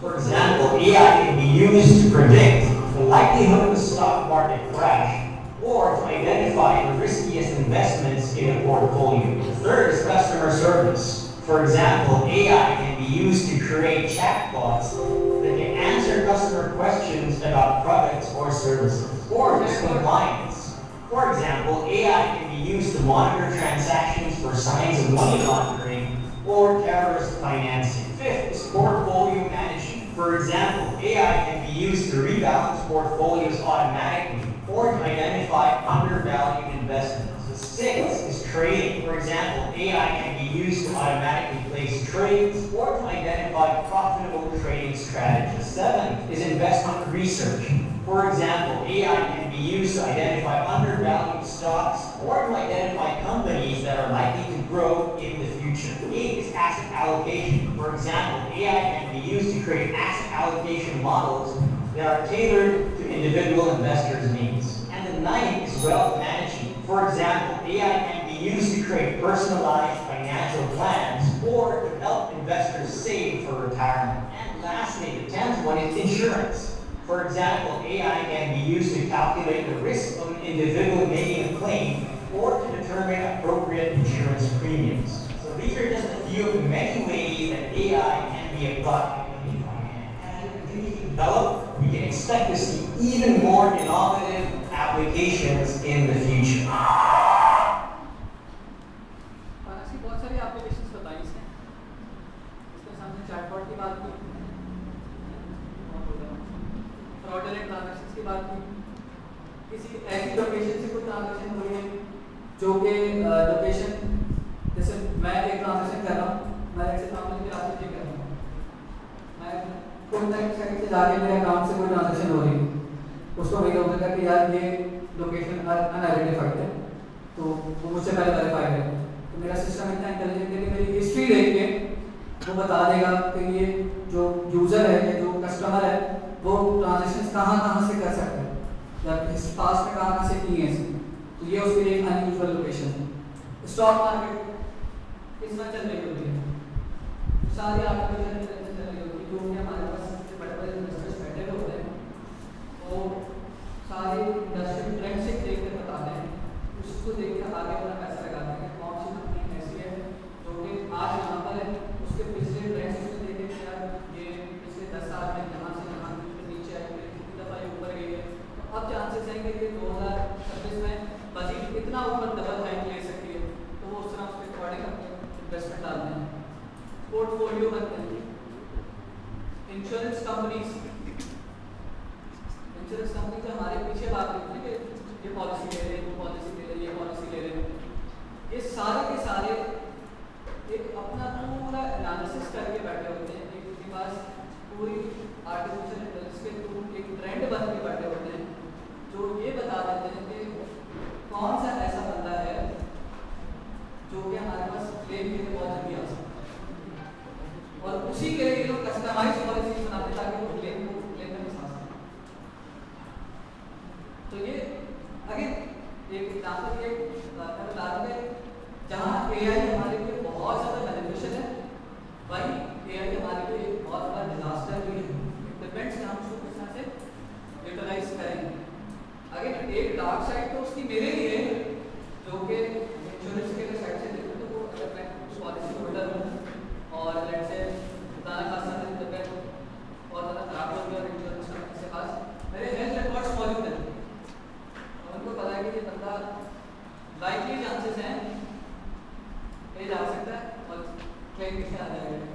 For example, AI can be used to predict the likelihood of a stock market crash or to identify the riskiest investments in a portfolio. The third is customer service. For example, AI can be used to create chatbots that can answer customer questions about products or services or risk compliance. For example, AI can be used to monitor transactions for signs of money laundering or terrorist financing. Fifth is portfolio management. For example, AI can be used to rebalance portfolios automatically or to identify undervalued investments. Sixth is trading. For example, AI can be used to automatically place trades or to identify profitable trading strategies. Seventh is investment research. For example, AI can be used to identify undervalued stocks or to identify companies that are likely to grow in the future. Eight is asset allocation. For example, AI can be used to create asset allocation models that are tailored to individual investors' needs. And the ninth is wealth management. For example, AI can be used to create personalized financial plans or to help investors save for retirement. And lastly, the 10th one is insurance. For example, AI can be used to calculate the risk of an individual making a claim or to determine appropriate insurance premiums. So these are just a few of the many ways that AI can be applied. And as we continue to develop, we can expect to see even more innovative applications in the future. ऐसी बहुत सारी applications बताई इसने। इसके सामने chatbot की बात की, फ्रॉडलेंट ट्रांजैक्शंस की बात की, किसी ऐसी लोकेशन से कोई ट्रांजैक्शन हो रही है जो कि लोकेशन, जैसे मैं एक ट्रांजैक्शन कर रहा हूँ, मैं एक से काम लेके रास्ते कर रहा हूँ, मैं कॉन्टैक्ट साइट से जाके मेरे अकाउंट से कोई ट्रांजैक्शन हो रही है, उसको वही होगा कि यार ये लोकेशन अनआइडेंटिफाइड है, तो वो मुझसे पहले वेरीफाई करेगा। तो मेरा सिस्टम इतना इंटेलिजेंट है कि मेरी हिस्ट्री देख के वो बता देगा कि ये जो यूज़र है या जो कस्टमर है वो ट्रांजैक्शन कहाँ से कर सकता है या पास्ट में कहाँ से की है इसने। तो ये उसके लिए एक अनयूजुअल लोकेशन है। स्टॉक मार्केट इस वक्त चल रही होती है, सारी आर्टिफिशियल इंटेलिजेंस चल रही होती है, जो कि हमारे पास बड़े बड़े इन्वेस्टर्स बैठे हुए होते हैं, वो सारे इंडस्ट्री ट्रेंड से देख कर बताते हैं, उसको देख कर आगे अपना पैसा लगाते हैं। कौन सी कंपनी ऐसी है जो कि आज यहाँ पर है, उसके पिछले ट्रेंड्स उसने देखे कि यार ये पिछले 10 साल में यहाँ से यहाँ नीचे आई है, कितनी दफ़ा ये ऊपर गई है। तो अब चांसेस हैं कि 2026 में मजीद इतना ऊपर डबल हाइक ले सकती है, तो वो उस तरह उसके अकॉर्डिंग अपने इन्वेस्टमेंट डालते हैं, पोर्टफोलियो बनते हैं। इंश्योरेंस कंपनीज जो हमारे पीछे बात करती है कि ये पॉलिसी ले रहे हैं, वो पॉलिसी ले रहे हैं, ये पॉलिसी ले रहे हैं, ये सारे के सारे एक अपना पूरा एनालिसिस करके बैठे होते हैं। एक उनके पास पूरी आर्टिफिशियल इंटेलिजेंस के थ्रू एक ट्रेंड बन के बैठे होते हैं जो ये बता देते हैं कि कौन सा ऐसा बंदा है जो कि हमारे पास क्लेम के लिए बहुत जल्दी आ सकता है, और उसी के लिए लोग कस्टमाइज पॉलिसी बनाते हैं ताकि वो क्लेम में फंसा सकें। तो ये अगेन एक एग्जाम्पल ये मैं बता रहा हूँ जहाँ AI हमारे लिए बहुत ज़्यादा बेनिफिशियल है, वहीं AI हमारे लिए एक बहुत बड़ा डिजास्टर भी है। डिपेंड्स कि हम उसको किस तरह से यूटिलाइज करेंगे। अगेन एक डार्क साइड तो उसकी मेरे लिए जो कि इंश्योरेंस के साइड से देखो तो वो अगर मैं पॉलिसी होल्डर हूँ और लेट से खुदा ना खासा तबियत बहुत ज़्यादा खराब हो गया और इंश्योरेंस कंपनी के पास मेरे हेल्थ रिकॉर्ड्स मौजूद हैं, उनको पता है कि ये बंदा लाइकली चांसेस हैं ये जा सकता है और क्लेम किससे आ जाएगा।